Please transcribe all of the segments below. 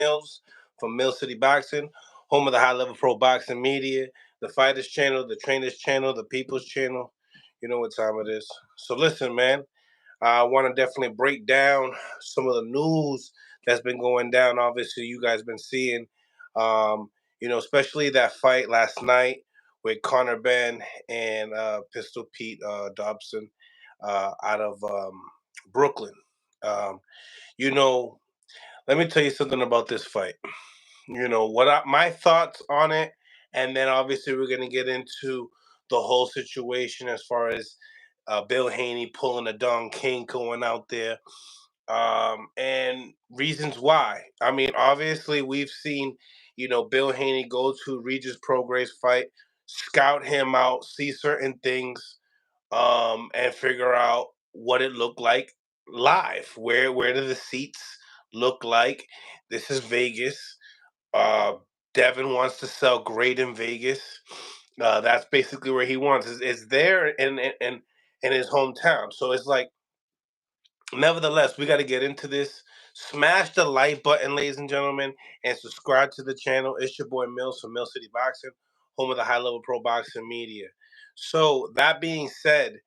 Mills from Mill City Boxing, home of the High Level Pro Boxing Media, the Fighters Channel, the Trainers Channel, the People's Channel. You know what time it is. So listen, man, I want to definitely break down some of the news that's been going down. Obviously, you guys been seeing, especially that fight last night with Conor Benn and Pistol Pete Dobson out of Brooklyn. Um, you know, let me tell you something about this fight. My thoughts on it, and then obviously we're gonna get into the whole situation as far as Bill Haney pulling a Don King going out there, and reasons why. I mean, obviously we've seen, Bill Haney go to Regis Prograis fight, scout him out, see certain things, and figure out what it looked like live. Where do the seats look like? This is Vegas. Uh, Devin wants to sell great in Vegas. That's basically where he wants. It's there in his hometown. So it's like, nevertheless, we got to get into this. Smash the like button, ladies and gentlemen, and subscribe to the channel. It's your boy Mills from Mill City Boxing, home of the High Level Pro Boxing Media. So that being said,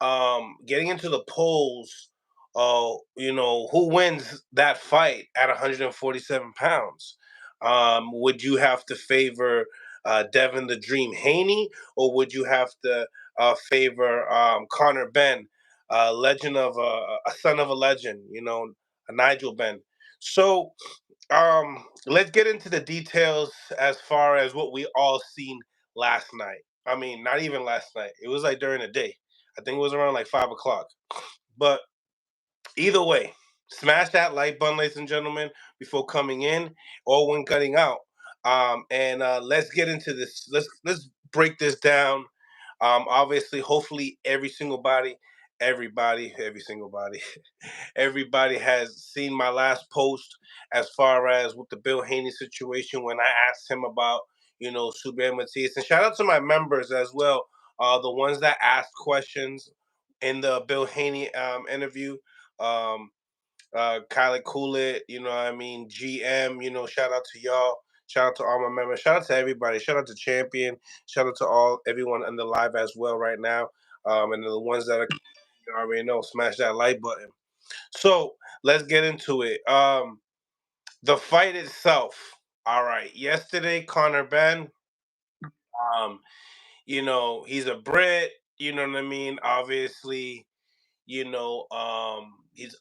getting into the polls, who wins that fight at 147 pounds? Would you have to favor Devin the Dream Haney, or would you have to favor Conor Benn, legend of a son of a legend, a Nigel Benn? So let's get into the details as far as what we all seen last night. I mean, not even last night. It was like during the day. I think it was around like 5 o'clock. But either way, smash that like button, ladies and gentlemen, before coming in or when cutting out. And let's get into this. Let's break this down. Obviously, hopefully, every single body, everybody has seen my last post as far as with the Bill Haney situation when I asked him about, Subriel Matias. And shout out to my members as well, the ones that asked questions in the Bill Haney interview. Um, Kylie Coolit, what I mean, GM, shout out to y'all. Shout out to all my members. Shout out to everybody. Shout out to Champion. Shout out to everyone on the live as well right now. And the ones that are, you already know, smash that like button. So let's get into it. The fight itself. All right. Yesterday, Conor Benn. Um, he's a Brit. You know what I mean? Obviously, he's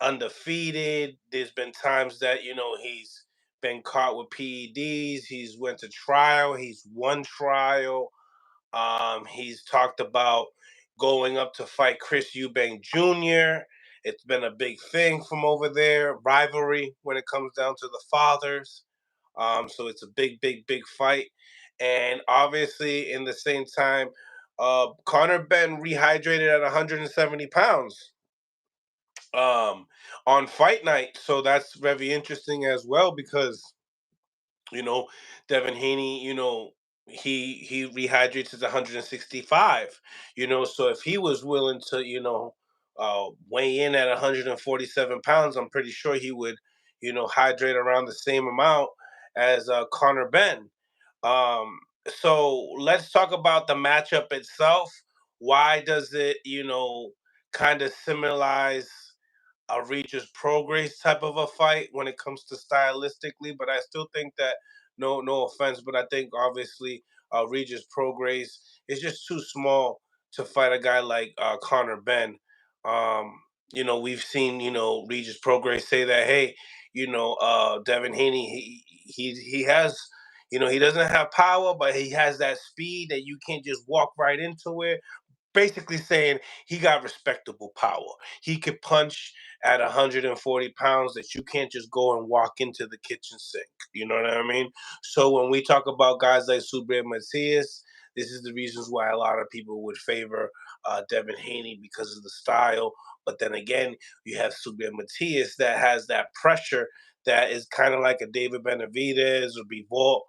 undefeated. There's been times that, he's been caught with PEDs. He's went to trial. He's won trial. He's talked about going up to fight Chris Eubank Jr. It's been a big thing from over there, rivalry when it comes down to the fathers. So it's a big, big, big fight. And obviously, in the same time, Conor Benn rehydrated at 170 pounds on fight night. So that's very interesting as well because, you know, Devin Haney, he rehydrates at 165, so if he was willing to, weigh in at 147 pounds, I'm pretty sure he would, hydrate around the same amount as Conor Benn. Um, so let's talk about the matchup itself. Why does it, kind of symbolize a Regis Progress type of a fight when it comes to stylistically? But I still think that, no offense, but I think obviously Regis Progress is just too small to fight a guy like Conor Benn. We've seen, Regis Progress say that, hey, Devin Haney, he has, he doesn't have power, but he has that speed that you can't just walk right into it. Basically saying he got respectable power. He could punch at 140 pounds that you can't just go and walk into the kitchen sink. You know what I mean? So when we talk about guys like Subriel Matias, this is the reasons why a lot of people would favor Devin Haney because of the style. But then again, you have Subriel Matias that has that pressure that is kind of like a David Benavidez or Bivol,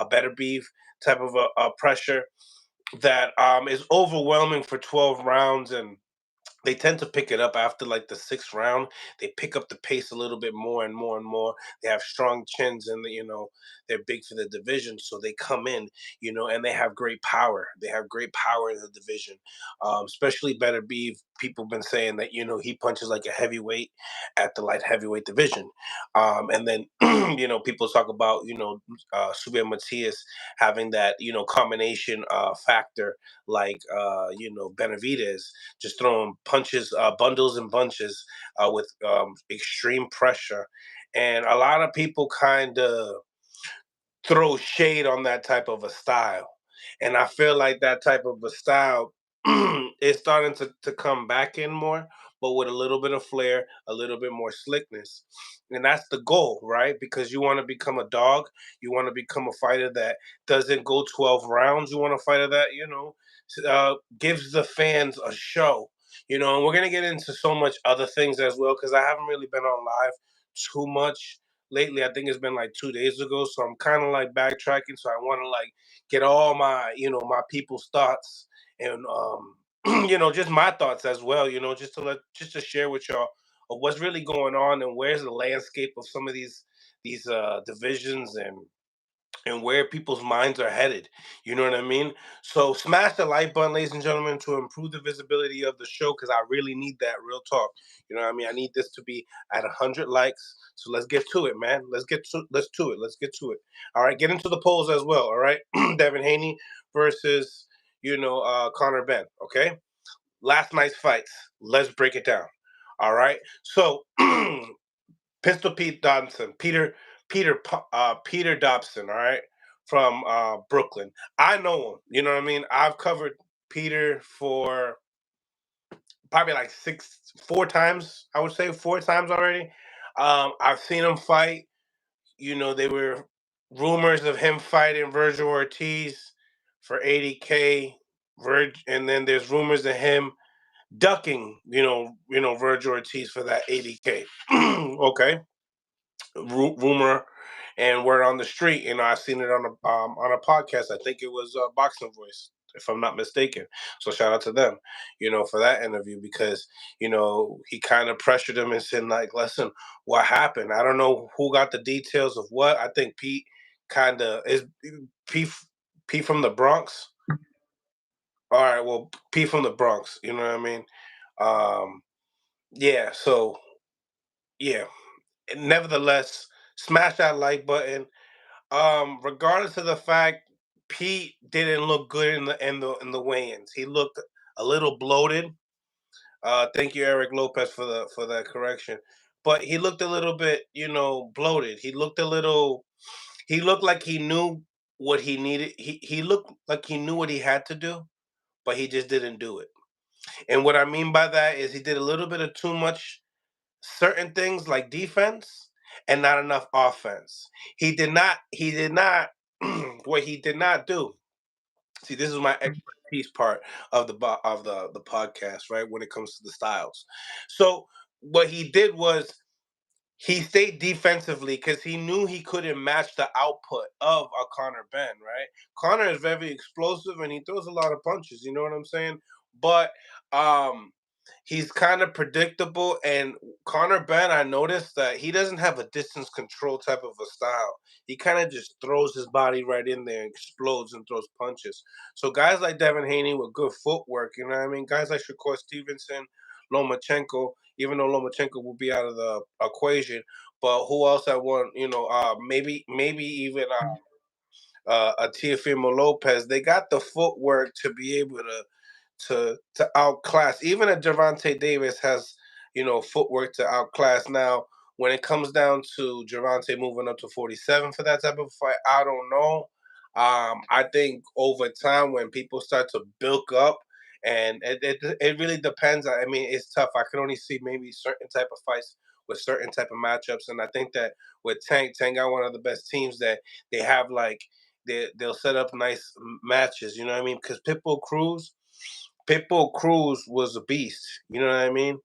Better Beef type of a pressure that is overwhelming for 12 rounds. And they tend to pick it up after like the sixth round. They pick up the pace a little bit more and more and more. They have strong chins, and they're big for the division, so they come in, and they have great power. They have great power in the division. Especially Better Beef. People have been saying that he punches like a heavyweight at the light heavyweight division, and then people talk about Subriel Matias having that combination factor like Benavidez, just throwing punches, bundles and bunches with extreme pressure. And a lot of people kind of throw shade on that type of a style. And I feel like that type of a style is starting to come back in more, but with a little bit of flair, a little bit more slickness. And that's the goal, right? Because you want to become a dog. You want to become a fighter that doesn't go 12 rounds. You want a fighter that, gives the fans a show. And we're going to get into so much other things as well, because I haven't really been on live too much lately. I think it's been like 2 days ago, so I'm kind of like backtracking. So I want to like get all my my people's thoughts, and just my thoughts as well. Just to share with y'all of what's really going on, and where's the landscape of some of these divisions, and where people's minds are headed. You know what I mean? So smash the like button, ladies and gentlemen, to improve the visibility of the show, because I really need that, real talk. You know what I mean? I need this to be at 100 likes. So let's get to it, man. Let's get to it. All right, get into the polls as well. All right, Devin Haney versus Conor Benn. Okay, last night's fights. Let's break it down. All right, so Pistol Pete Dobson, Peter Dobson, all right, from Brooklyn. I know him. You know what I mean? I've covered Peter for probably like 4 times. I would say 4 times already. I've seen him fight. There were rumors of him fighting Virgil Ortiz for 80K. And then there's rumors of him ducking, Virgil Ortiz for that 80K. Okay, rumor and word on the street. I've seen it on a podcast. I think it was Boxing Voice, if I'm not mistaken. So shout out to them, for that interview, because he kind of pressured him and said like, "Listen, what happened? I don't know who got the details of what. I think Pete kind of is Pete. Pete from the Bronx. All right, well, Pete from the Bronx. You know what I mean? Yeah. So yeah. Nevertheless, smash that like button. Regardless of the fact, Pete didn't look good in the weigh-ins. He looked a little bloated. Thank you, Eric Lopez, for that correction. But he looked a little bit, bloated. He looked a little. He looked like he knew what he needed. He looked like he knew what he had to do, but he just didn't do it. And what I mean by that is he did a little bit of too much certain things like defense and not enough offense. He did not what he did not do. See, this is my expertise part of the podcast, right? When it comes to the styles. So what he did was he stayed defensively because he knew he couldn't match the output of a Conor Benn, right? Conor is very explosive and he throws a lot of punches, you know what I'm saying? But um he's kind of predictable. And Conor Benn, I noticed that he doesn't have a distance control type of a style. He kind of just throws his body right in there and explodes and throws punches. So guys like Devin Haney with good footwork, you know what I mean? Guys like Shakur Stevenson, Lomachenko, even though Lomachenko will be out of the equation, but who else I want? Maybe even a Teofimo Lopez. They got the footwork to be able to outclass. Even a Gervonta Davis has footwork to outclass. Now, when it comes down to Gervonta moving up to 47 for that type of fight, I don't know. I think over time when people start to bulk up, and it really depends. I mean, it's tough. I can only see maybe certain type of fights with certain type of matchups, and I think that with Tank got one of the best teams that they have. Like they'll set up nice matches. You know what I mean? Because Pitbull Cruz was a beast. You know what I mean?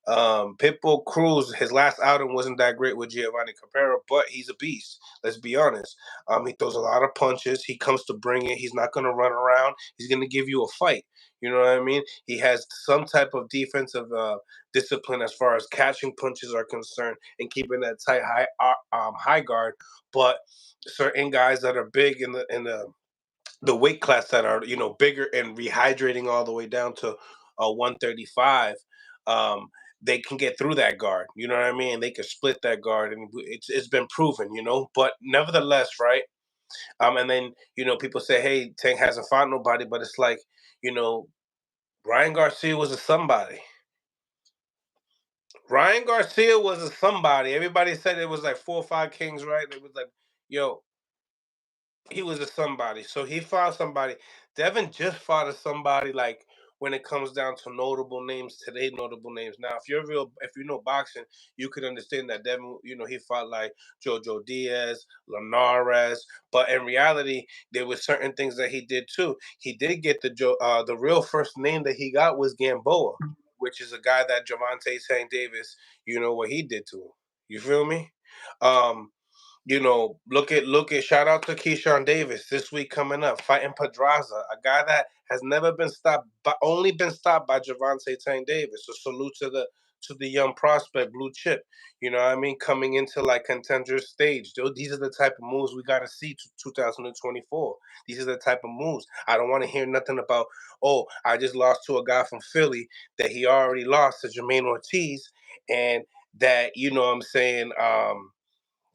Pitbull Cruz, his last outing wasn't that great with Giovanni Cabrera, but he's a beast. Let's be honest. He throws a lot of punches. He comes to bring it. He's not going to run around. He's going to give you a fight. You know what I mean? He has some type of defensive discipline as far as catching punches are concerned and keeping that tight high guard. But certain guys that are big in the weight class that are bigger and rehydrating all the way down to 135, um, they can get through that guard. You know what I mean? They can split that guard, and it's been proven. But nevertheless, right? And then people say, "Hey, Tank hasn't fought nobody," but it's like, you know, Ryan Garcia was a somebody. Ryan Garcia was a somebody. Everybody said it was like 4 or 5 kings, right? It was like, yo, he was a somebody. So he fought somebody. Devin just fought a somebody, like, when it comes down to notable names today, notable names. Now, if you know boxing, you could understand that Devin, he fought like Jojo Diaz, Linares, but in reality, there were certain things that he did too. He did get the real first name that he got was Gamboa, which is a guy that Javante St. Davis, what he did to him. You feel me? Um, look at shout out to Keyshawn Davis this week coming up, fighting Pedraza, a guy that has never been stopped, but only been stopped by Javante Tank Davis. So salute to the young prospect, blue chip. You know what I mean? Coming into like contender stage. These are the type of moves we gotta see to 2024. These are the type of moves. I don't want to hear nothing about, oh, I just lost to a guy from Philly that he already lost to Jermaine Ortiz, and that, what I'm saying,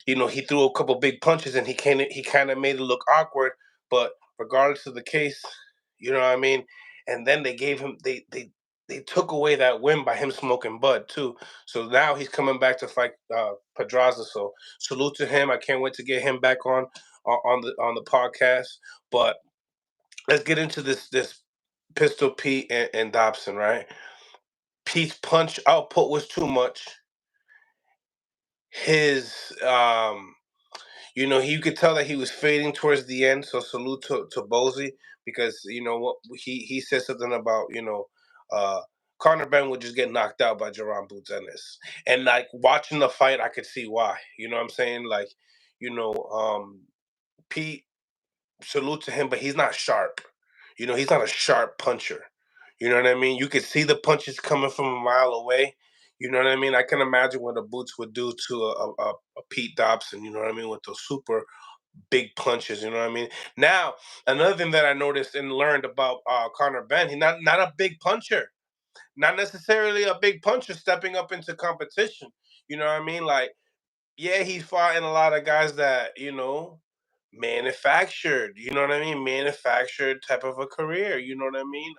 he threw a couple big punches and he kind of made it look awkward. But regardless of the case, you know what I mean. And then they gave him they took away that win by him smoking bud too. So now he's coming back to fight Pedraza. So salute to him. I can't wait to get him back on the podcast. But let's get into this Pistol Pete and Dobson, right? Pete's punch output was too much. His you could tell that he was fading towards the end. So salute to Bozy, because what he said something about uh, Conor Benn would just get knocked out by Jerron Boots Ennis, and like watching the fight, I could see why. You know what I'm saying? Like, Pete, salute to him, but he's not sharp. He's not a sharp puncher. You know what I mean? You could see the punches coming from a mile away. You know what I mean? I can imagine what the Boots would do to a Pete Dobson. You know what I mean? With those super big punches. You know what I mean? Now, another thing that I noticed and learned about Conor Benn, he's not a big puncher. Not necessarily a big puncher stepping up into competition. You know what I mean? Like, yeah, he's fighting a lot of guys that, manufactured, you know what I mean? Manufactured type of a career, you know what I mean?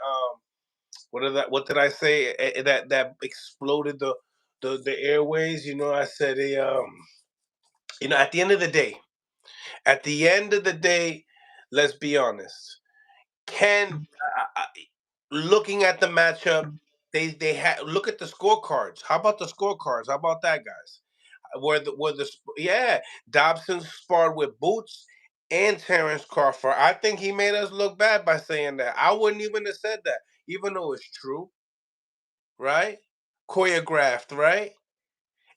What did I say? That exploded the airways, I said at the end of the day, let's be honest. Can looking at the matchup, they had look at the scorecards. How about the scorecards? How about that, guys? Yeah, Dobson sparred with Boots and Terrence Crawford. I think he made us look bad by saying that. I wouldn't even have said that, even though it's true, right? Choreographed, right?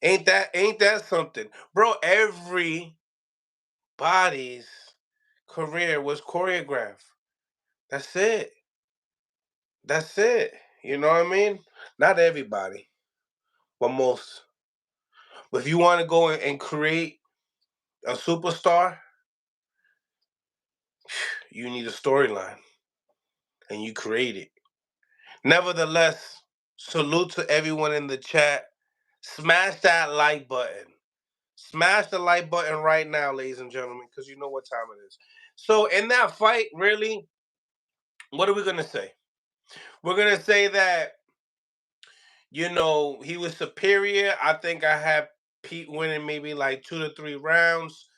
Ain't that something, bro? Everybody's career was choreographed. That's it. That's it. You know what I mean? Not everybody, but most. But if you want to go and create a superstar, you need a storyline, and you create it. Nevertheless, salute to everyone in the chat. Smash that like button. Smash the like button right now, ladies and gentlemen, because you know what time it is. So, in that fight, really, what are we going to say? We're going to say that, he was superior. I think I had Pete winning maybe like 2 to 3 rounds.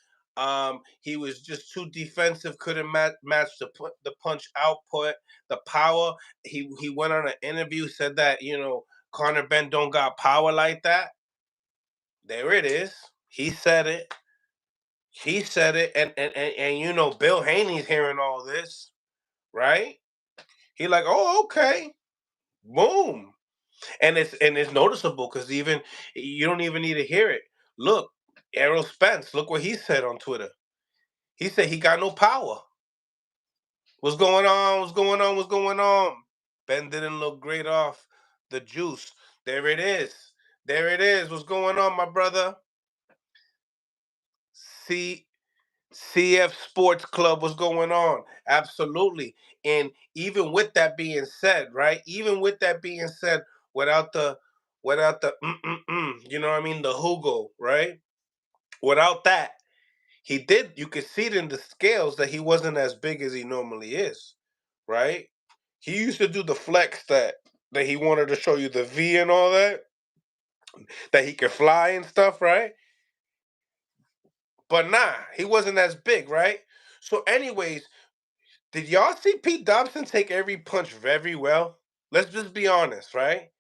He was just too defensive, couldn't match the punch output, the power. He went on an interview, said that Conor Benn don't got power like that. There it is. He said it. He said it, and Bill Haney's hearing all this, right? He like, oh, okay, boom. And it's noticeable because even you don't even need to hear it. Look, Errol Spence. Look what he said on Twitter. He said he got no power. What's going on? What's going on? What's going on? Ben didn't look great off the juice. There it is. There it is. What's going on, my brother? C CF Sports Club, what's going on? Absolutely. And even with that being said, right? Even with that being said, without the you know what I mean, the Hugo, right? Without that, he did. You could see it in the scales that he wasn't as big as he normally is, right? He used to do the flex that he wanted to show you the V and all that he could fly and stuff, right? But nah, he wasn't as big, right? So, anyways, did y'all see Pete Dobson take every punch very well? Let's just be honest, right?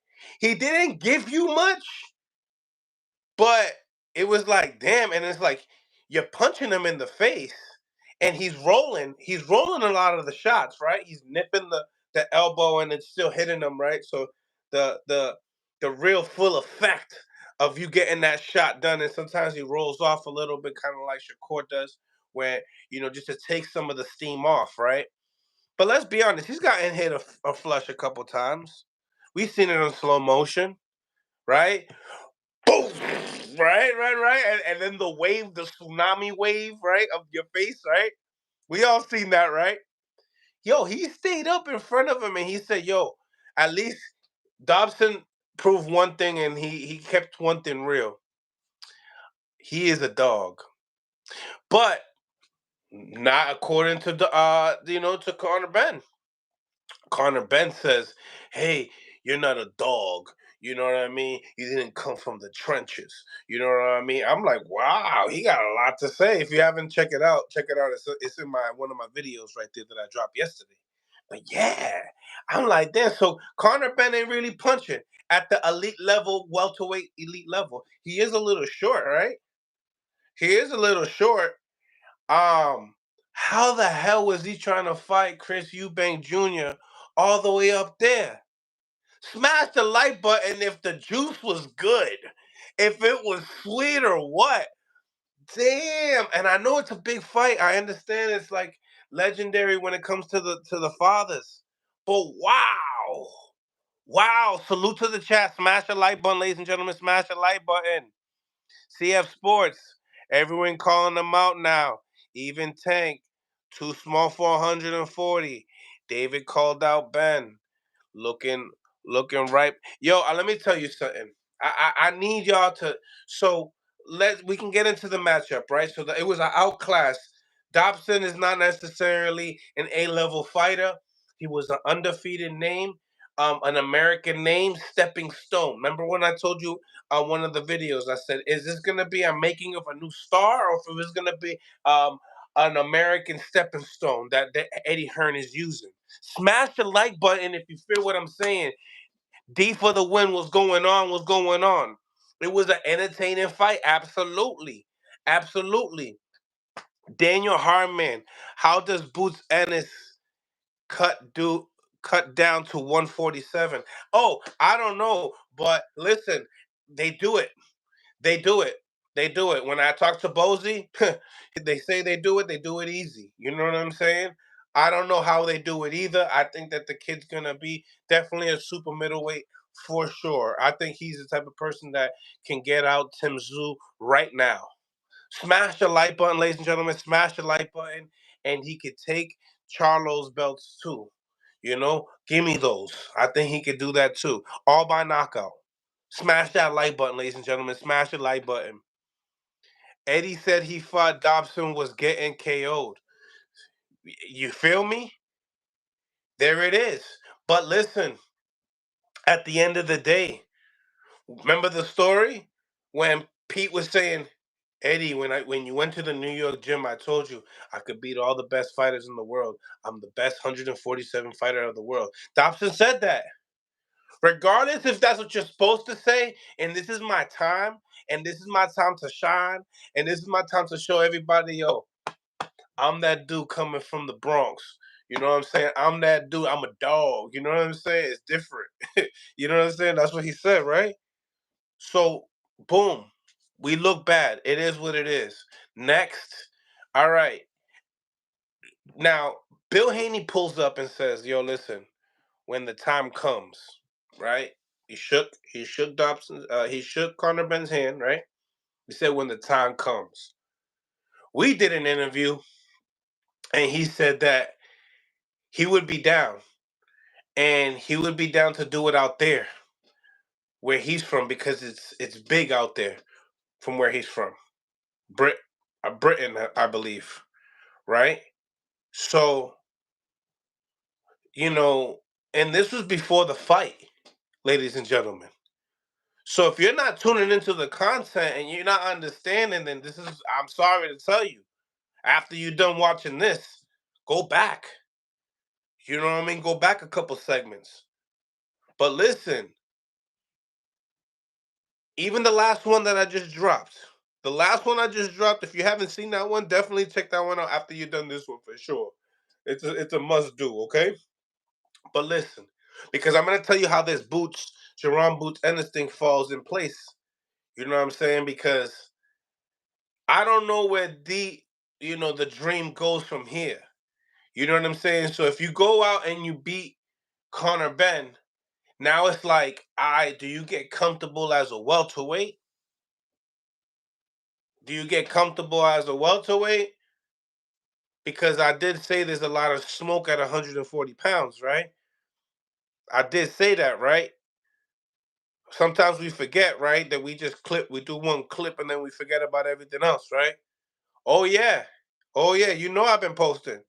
He didn't give you much, but it was like, damn, and it's like you're punching him in the face and he's rolling. He's rolling a lot of the shots, right? He's nipping the elbow and it's still hitting him, right? So the the the real full effect of you getting that shot done, and sometimes he rolls off a little bit, kind of like Shakur does, where just to take some of the steam off, right? But let's be honest, he's gotten hit a flush a couple times. We've seen it in slow motion, right? Boom! Right. And then the wave, the tsunami wave, right, of your face, right? We all seen that, right? Yo, he stayed up in front of him and he said, yo, at least Dobson proved one thing and he kept one thing real. He is a dog. But not according to to Conor Benn. Conor Benn says, "Hey, you're not a dog. You know what I mean? You didn't come from the trenches. You know what I mean?" I'm like, "Wow, he got a lot to say." If you haven't checked it out, check it out. It's in my one of my videos right there that I dropped yesterday. But yeah, I'm like, damn. So Conor Benn ain't really punching at the elite level, welterweight elite level. He is a little short, right? He is a little short. How the hell was he trying to fight Chris Eubank Jr. all the way up there? Smash the like button if the juice was good, if it was sweet or what. Damn, and I know it's a big fight. I understand it's like legendary when it comes to the fathers. But wow. Wow. Salute to the chat. Smash the like button, ladies and gentlemen. Smash the like button. CF Sports. Everyone calling them out now. Even Tank. Too small for 140. David called out Ben. Looking looking right. Yo, let me tell you something. I need y'all to so we can get into the matchup, right? So it was an outclass. Dobson is not necessarily an A-level fighter. He was an undefeated name, an American name, stepping stone. Remember when I told you one of the videos, I said, is this gonna be a making of a new star, or if it's gonna be an American stepping stone that Eddie Hearn is using? Smash the like button if you feel what I'm saying. D for the win. What's going on? What's going on? It was an entertaining fight. Absolutely. Absolutely. Daniel Harman. How does Boots Ennis cut do cut down to 147? Oh, I don't know. But listen, they do it. They do it. They do it. When I talk to Bozy, they say they do it easy. You know what I'm saying? I don't know how they do it either. I think that the kid's gonna be definitely a super middleweight for sure. I think he's the type of person that can get out Tim Tszyu right now. Smash the like button, ladies and gentlemen. Smash the like button, and he could take Charlo's belts too. Give me those. I think he could do that too, all by knockout. Smash that like button, ladies and gentlemen. Smash the like button. Eddie said he thought Dobson was getting KO'd. You feel me? There it is. But listen, at the end of the day, remember the story when Pete was saying, Eddie, when you went to the New York gym, I told you I could beat all the best fighters in the world. I'm the best 147 fighter of the world. Dobson said that. Regardless if that's what you're supposed to say, and this is my time, and this is my time to shine, and this is my time to show everybody, yo, I'm that dude coming from the Bronx. You know what I'm saying? I'm that dude. I'm a dog. You know what I'm saying? It's different. You know what I'm saying? That's what he said, right? So, boom. We look bad. It is what it is. Next. All right. Now, Bill Haney pulls up and says, yo, listen, when the time comes, right? He shook Dobson, he shook Conor Benn's hand, right? He said when the time comes. We did an interview and he said that he would be down and he would be down to do it out there where he's from because it's big out there from where he's from. Brit Britain, I believe, right? So, you know, and this was before the fight, ladies and gentlemen. So if you're not tuning into the content and you're not understanding, then I'm sorry to tell you, after you're done watching this, go back. You know what I mean? Go back a couple segments. But listen, even the last one that I just dropped, if you haven't seen that one, definitely check that one out after you're done this one for sure. It's a must do, okay? But listen, because I'm gonna tell you how this Jerome Boots and this thing falls in place. You know what I'm saying? Because I don't know where the dream goes from here. You know what I'm saying? So if you go out and you beat Conor Benn, now it's like, do you get comfortable as a welterweight? Do you get comfortable as a welterweight? Because I did say there's a lot of smoke at 140 pounds, right? I did say that, right? Sometimes we forget, right? That we do one clip and then we forget about everything else, right? Oh yeah. Oh yeah, I've been posting.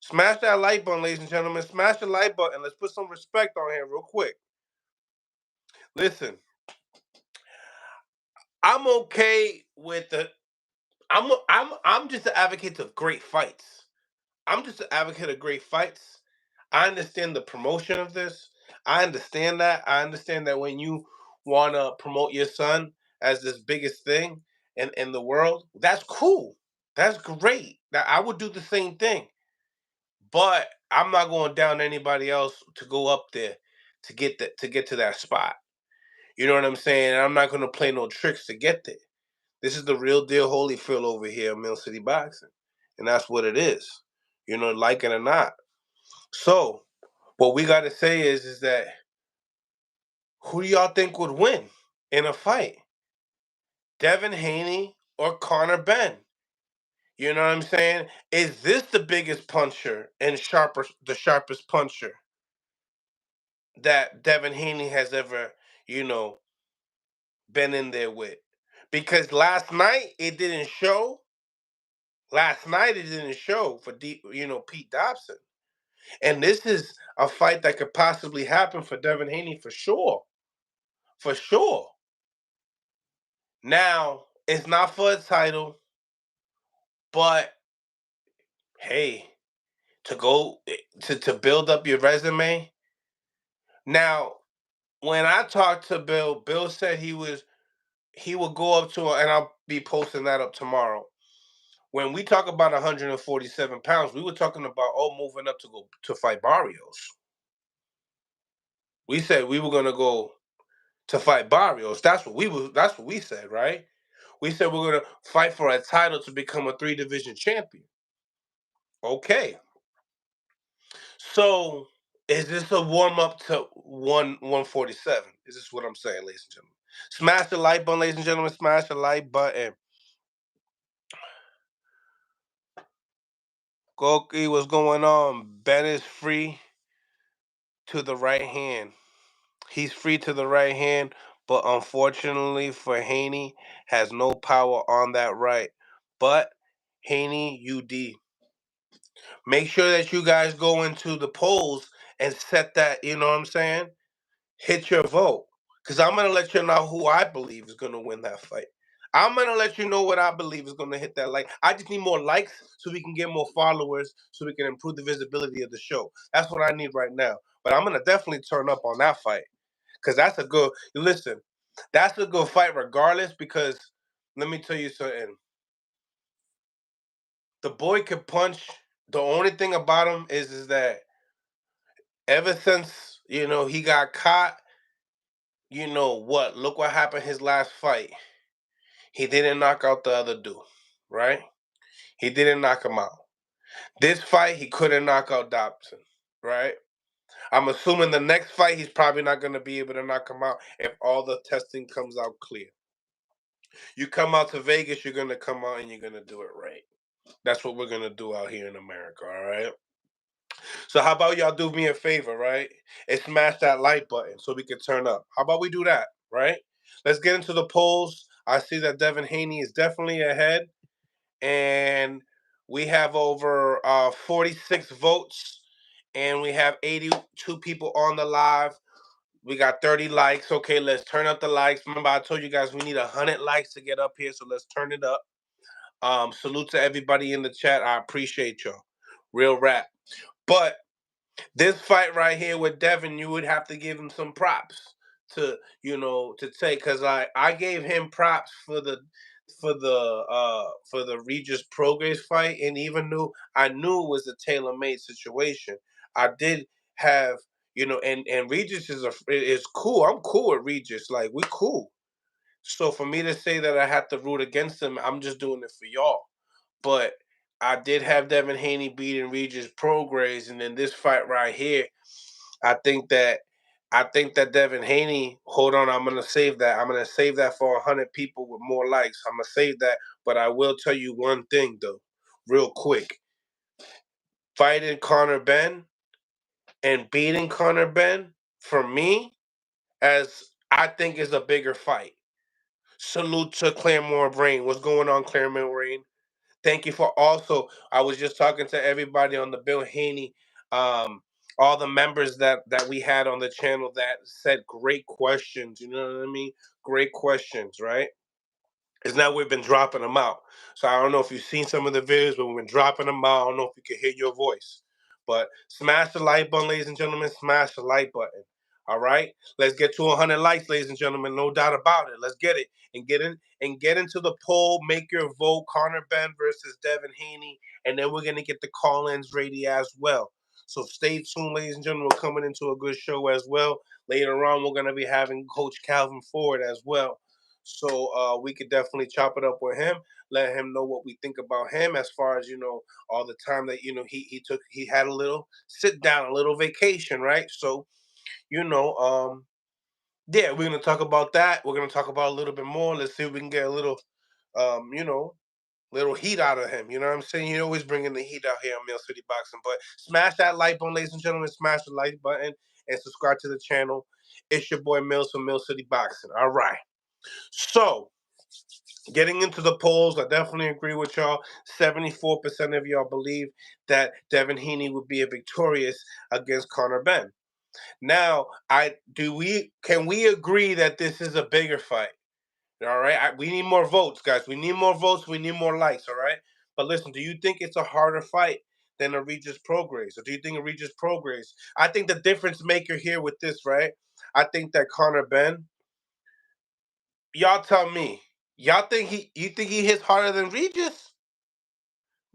Smash that like button, ladies and gentlemen. Smash the like button. Let's put some respect on here real quick. Listen, I'm okay with the I'm just an advocate of great fights. I'm just an advocate of great fights. I understand the promotion of this. I understand that. I understand that when you want to promote your son as this biggest thing in the world, that's cool. That's great. That I would do the same thing. But I'm not going down anybody else to go up there to get to that spot. You know what I'm saying? I'm not going to play no tricks to get there. This is the real deal Holyfield over here, Mill City Boxing, and that's what it is. Like it or not. So, what we got to say is that who do y'all think would win in a fight? Devin Haney or Conor Benn? You know what I'm saying? Is this the biggest puncher and the sharpest puncher that Devin Haney has ever, you know, been in there with? Because last night it didn't show. Last night it didn't show for Pete Dobson. And this is a fight that could possibly happen for Devin Haney for sure. For sure. Now, it's not for a title, but hey, to go to build up your resume. Now, when I talked to Bill said he would go up to, and I'll be posting that up tomorrow. When we talk about 147 pounds, we were talking about moving up to go to fight Barrios. We said we were gonna go to fight Barrios. That's what we said, right? We said we're gonna fight for a title to become a 3 division champion. Okay. So is this a warm up to 147? Is this what I'm saying, ladies and gentlemen? Smash the like button, ladies and gentlemen. Smash the like button. Goki, what's going on? Ben is free to the right hand. He's free to the right hand, but unfortunately for Haney, has no power on that right. But Haney, UD. Make sure that you guys go into the polls and set that, you know what I'm saying? Hit your vote. Because I'm going to let you know who I believe is going to win that fight. I'm going to let you know what I believe is going to hit that like. I just need more likes so we can get more followers so we can improve the visibility of the show. That's what I need right now. But I'm going to definitely turn up on that fight. Because that's a good fight regardless because let me tell you something. The boy can punch. The only thing about him is that ever since, he got caught, look what happened his last fight. He didn't knock out the other dude, right? He didn't knock him out. This fight, he couldn't knock out Dobson, right? I'm assuming the next fight he's probably not going to be able to knock him out if all the testing comes out clear. You come out to Vegas, you're going to come out and you're going to do it right. That's what we're going to do out here in America, all right? So how about y'all do me a favor, right? And smash that like button so we can turn up. How about we do that, right? Let's get into the polls. I see that Devin Haney is definitely ahead, and we have over 46 votes, and we have 82 people on the live. We got 30 likes. Okay, let's turn up the likes. Remember, I told you guys we need 100 likes to get up here, so let's turn it up. Salute to everybody in the chat. I appreciate y'all. Real rap. But this fight right here with Devin, you would have to give him some props to, to take, because I gave him props for the Regis Prograis fight, and even I knew it was a tailor-made situation. I did have, and Regis is cool. I'm cool with Regis. Like, we cool. So for me to say that I have to root against him, I'm just doing it for y'all. But I did have Devin Haney beating Regis Prograis, and then this fight right here, I think that Devin Haney. Hold on, I'm gonna save that. I'm gonna save that for 100 people with more likes. I'm gonna save that, but I will tell you one thing though, real quick. Fighting Conor Benn and beating Conor Benn, for me, as I think, is a bigger fight. Salute to Claremore Brain. What's going on, Claremore Brain? Thank you for also. I was just talking to everybody on the Bill Haney, all the members that we had on the channel that said great questions. You know what I mean? Great questions, right? Is now we've been dropping them out. So I don't know if you've seen some of the videos, but we've been dropping them out. I don't know if you can hear your voice. But smash the like button, ladies and gentlemen. Smash the like button. All right, let's get to 100 likes, ladies and gentlemen. No doubt about it. Let's get it and get into the poll. Make your vote. Conor Benn versus Devin Haney, and then we're gonna get the call-ins ready as well. So stay tuned, ladies and gentlemen. We're coming into a good show as well. Later on, we're gonna be having Coach Calvin Ford as well. So we could definitely chop it up with him, let him know what we think about him, as far as all the time that he had a little sit down, a little vacation, right? So you know, yeah, we're gonna talk about that. We're gonna talk about a little bit more. Let's see if we can get a little, um, you know, little heat out of him. You know what I'm saying? You always bringing the heat out here on Mill City Boxing. But smash that like button, ladies and gentlemen. Smash the like button and subscribe to the channel. It's your boy Mills from Mill City Boxing. All right. So, getting into the polls, I definitely agree with y'all. 74% of y'all believe that Devin Haney would be victorious against Conor Benn. Now, can we agree that this is a bigger fight? All right, we need more votes, guys. We need more votes. We need more likes. All right, but listen, do you think it's a harder fight than a Regis Prograis, or do you think a Regis Prograis? I think the difference maker here with this, right? I think that Conor Benn. Y'all tell me. You think he hits harder than Regis?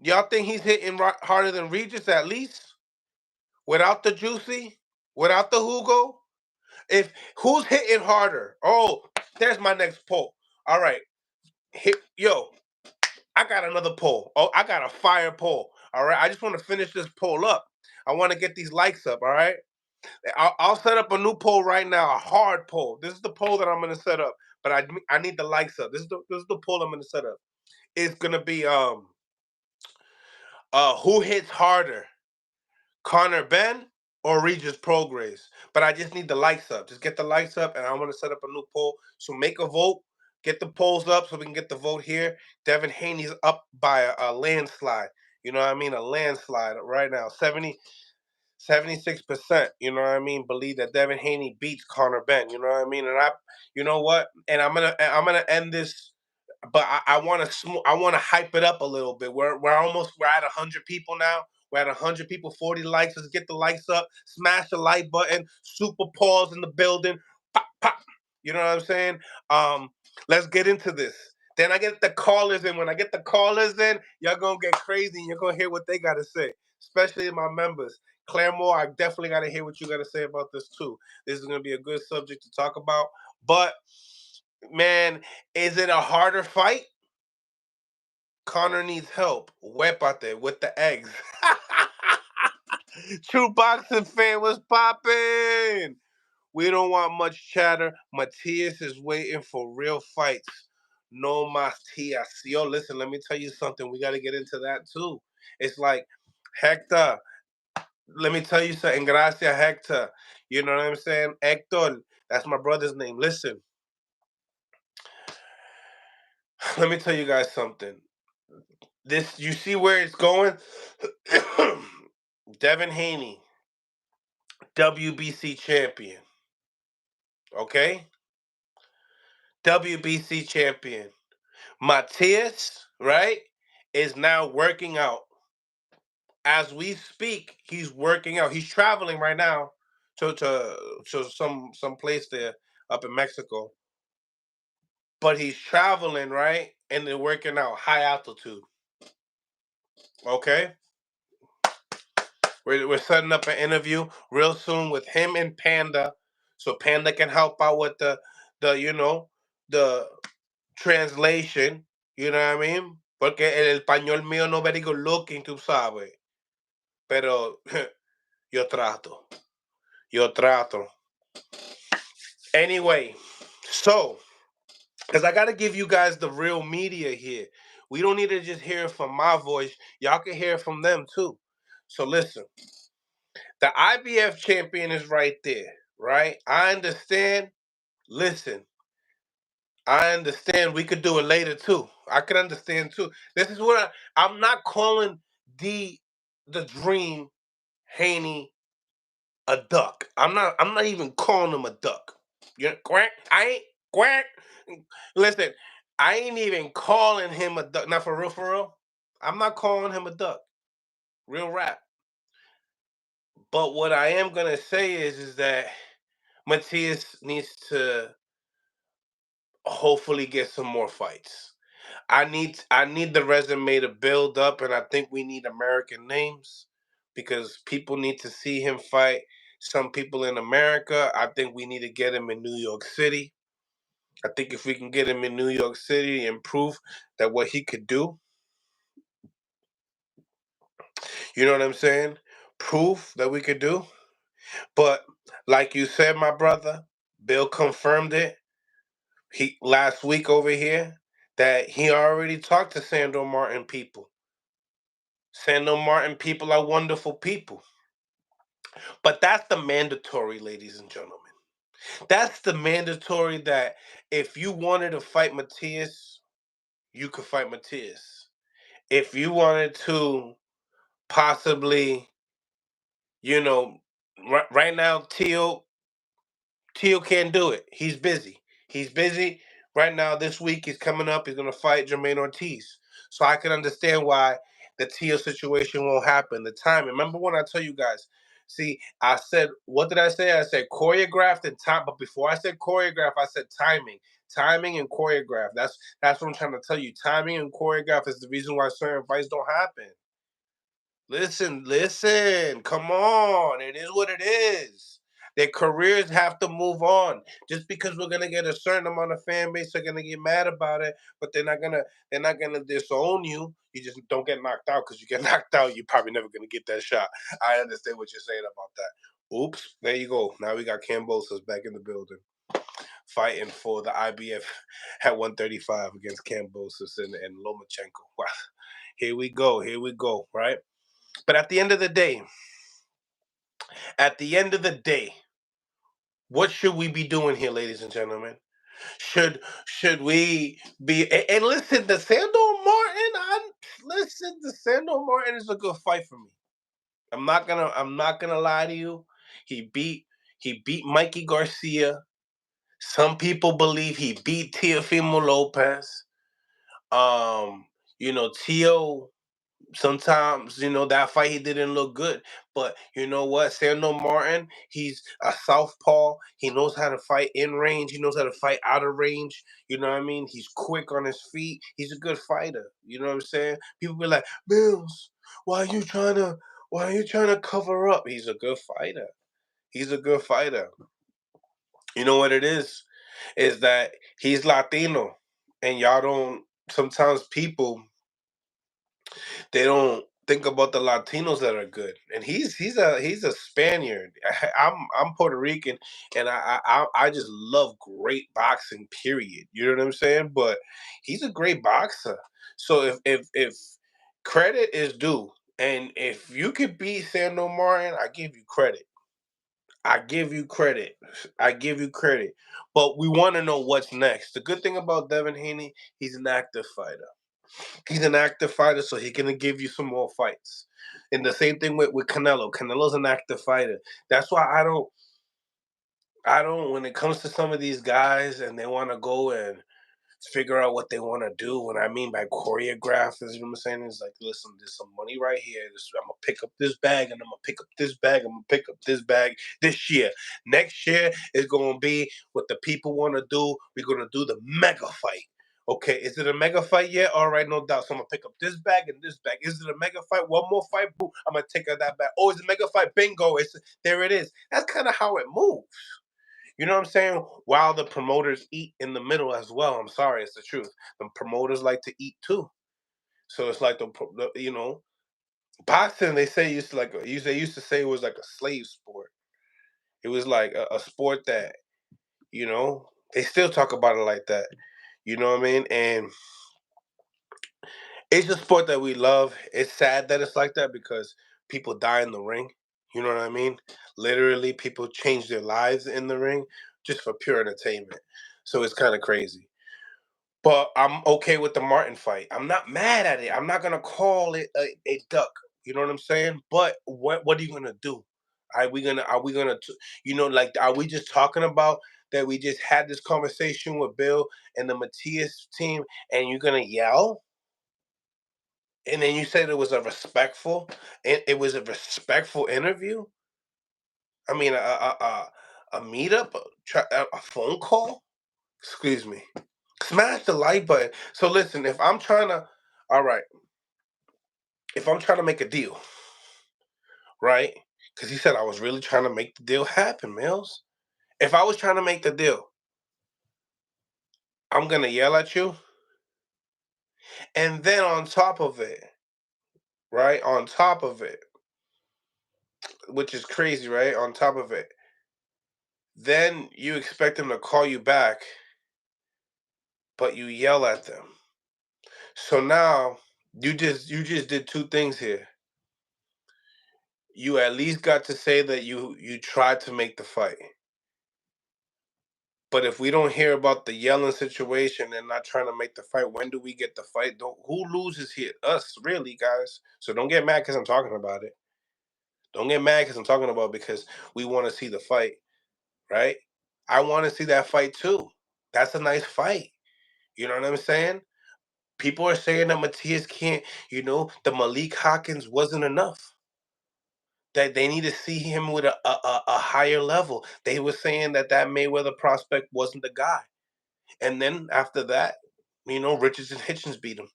Y'all think he's hitting harder than Regis at least without the juicy, without the Hugo? If who's hitting harder? Oh, there's my next poll. All right, yo, I got another poll. Oh, I got a fire poll. All right, I just want to finish this poll up. I want to get these likes up. All right, I'll set up a new poll right now, a hard poll. This is the poll that I'm gonna set up, but I need the likes up. This is the poll I'm gonna set up. It's gonna be who hits harder, Conor Benn or Regis Prograis? But I just need the likes up. Just get the likes up, and I'm gonna set up a new poll. So make a vote. Get the polls up so we can get the vote here. Devin Haney's up by a landslide. You know what I mean? A landslide right now. 76%, you know what I mean, believe that Devin Haney beats Conor Benn. You know what I mean? And you know what? And I'm gonna end this, but I want to hype it up a little bit. We're at 100 people now. We're at 100 people, 40 likes. Let's get the likes up. Smash the like button. Super pause in the building. Pop, pop. You know what I'm saying? Um, let's get into this. Then I get the callers in. When I get the callers in, y'all gonna get crazy and you're gonna hear what they gotta say, especially my members. Claremore, I definitely gotta hear what you gotta say about this too. This is gonna be a good subject to talk about. But man, is it a harder fight? Connor needs help. Wep out there with the eggs. True boxing fan, what's poppin'? We don't want much chatter. Matias is waiting for real fights. No Matias. Yo, listen, let me tell you something. We got to get into that too. It's like, Hector, let me tell you something. Gracias, Hector. You know what I'm saying? Hector, that's my brother's name. Listen, let me tell you guys something. This, you see where it's going? Devin Haney, WBC champion. Okay? WBC champion. Matias, right, is now working out. As we speak, he's working out. He's traveling right now to some place there up in Mexico. But he's traveling, right? And they're working out high altitude. Okay? We're setting up an interview real soon with him and Panda. So Panda can help out with the translation. You know what I mean? Porque el español mío no very good looking, tú sabes. Pero yo trato. Yo trato. Anyway, so, because I got to give you guys the real media here. We don't need to just hear it from my voice. Y'all can hear it from them too. So listen, the IBF champion is right there, right? I understand. Listen, I understand we could do it later too. I can understand too. This is what I'm not calling the dream Haney a duck. I'm not even calling him a duck. You know, quack. I ain't quack. Listen, I ain't even calling him a duck. Not for real, for real. I'm not calling him a duck. Real rap. But what I am gonna say is that Matias needs to hopefully get some more fights. I need the resume to build up, and I think we need American names because people need to see him fight some people in America. I think we need to get him in New York City. I think if we can get him in New York City and prove that what he could do, you know what I'm saying? Proof that we could do. But like you said, my brother, Bill confirmed it. He last week over here that he already talked to Sandro Martin people. Sandro Martin people are wonderful people. But that's the mandatory, ladies and gentlemen. That's the mandatory that if you wanted to fight Matias, you could fight Matias. If you wanted to possibly, you know, right now, Teal can't do it. He's busy. He's busy right now. This week, he's coming up. He's going to fight Jermaine Ortiz. So I can understand why the Teal situation won't happen. The time. Remember when I tell you guys? See, I said, what did I say? I said choreographed and time. But before I said choreograph, I said timing. Timing and choreograph. That's what I'm trying to tell you. Timing and choreograph is the reason why certain fights don't happen. Listen, listen. Come on. It is what it is. Their careers have to move on. Just because we're gonna get a certain amount of fan base, they're gonna get mad about it, but they're not gonna disown you. You just don't get knocked out because you get knocked out, you're probably never gonna get that shot. I understand what you're saying about that. Oops, there you go. Now we got Cambosos back in the building, fighting for the IBF at 135 against Cambosos and Lomachenko. Wow. Here we go. Here we go. Right. But at the end of the day, what should we be doing here, ladies and gentlemen? Should we be and listen, the Sandor Martin? The Sandor Martin is a good fight for me. I'm not gonna lie to you. He beat he beat Mikey Garcia. Some people believe he beat Teofimo Lopez. Um, Tio, sometimes that fight he didn't look good, but you know what, Sandor Martin, he's a southpaw. He knows how to fight in range. He knows how to fight out of range. You know what I mean? He's quick on his feet. He's a good fighter. You know what I'm saying? People be like, Mills, why are you trying to cover up? He's a good fighter. He's a good fighter. You know what it is that he's Latino, and y'all don't, sometimes people, think about the Latinos that are good, and he's a Spaniard. I'm Puerto Rican, and I just love great boxing. Period. You know what I'm saying? But he's a great boxer. So if credit is due, and if you could beat Sandro Martin, I give you credit. I give you credit. I give you credit. But we want to know what's next. The good thing about Devin Haney, he's an active fighter. He's an active fighter, so he can give you some more fights. And the same thing with Canelo. Canelo's an active fighter. That's why I don't when it comes to some of these guys and they want to go and figure out what they want to do. What I mean by choreograph is, you know what I'm saying? It's like, listen, there's some money right here. I'm gonna pick up this bag, and I'm gonna pick up this bag. I'm gonna pick up this bag this year. Next year is gonna be what the people want to do. We're gonna do the mega fight. Okay, is it a mega fight yet? All right, no doubt. So I'm gonna pick up this bag and this bag. Is it a mega fight? One more fight? Boom, I'm gonna take out that bag. Oh, it's a mega fight? Bingo! It's there. It is. That's kind of how it moves. You know what I'm saying? While the promoters eat in the middle as well. I'm sorry, it's the truth. The promoters like to eat too. So it's like boxing. They say used to they used to say it was like a slave sport. It was like a sport that they still talk about it like that. You know what I mean? And it's a sport that we love. It's sad that it's like that because people die in the ring. You know what I mean? Literally, people change their lives in the ring just for pure entertainment. So it's kind of crazy. But I'm okay with the Martin fight. I'm not mad at it. I'm not gonna call it a duck. You know what I'm saying? But what are you gonna do? Like are we just talking about that we just had this conversation with Bill and the Matias team and you're gonna yell? And then you said it was a respectful interview? I mean a meetup, a phone call? Excuse me. Smash the like button. So listen, all right, if I'm trying to make a deal, right? Because he said I was really trying to make the deal happen, Mills. If I was trying to make the deal, I'm gonna yell at you, and then on top of it, right? On top of it, which is crazy, right? On top of it, then you expect them to call you back, but you yell at them. So now you just did two things here. You at least got to say that you tried to make the fight. But if we don't hear about the yelling situation and not trying to make the fight, when do we get the fight? Don't Who loses here? Us, really, guys. So don't get mad because I'm talking about it. Don't get mad because I'm talking about because we want to see the fight, right? I want to see that fight too. That's a nice fight. You know what I'm saying? People are saying that Matias can't, the Malik Hawkins wasn't enough. That they need to see him with a higher level. They were saying that Mayweather prospect wasn't the guy. And then after that, Richards and Hitchens beat him.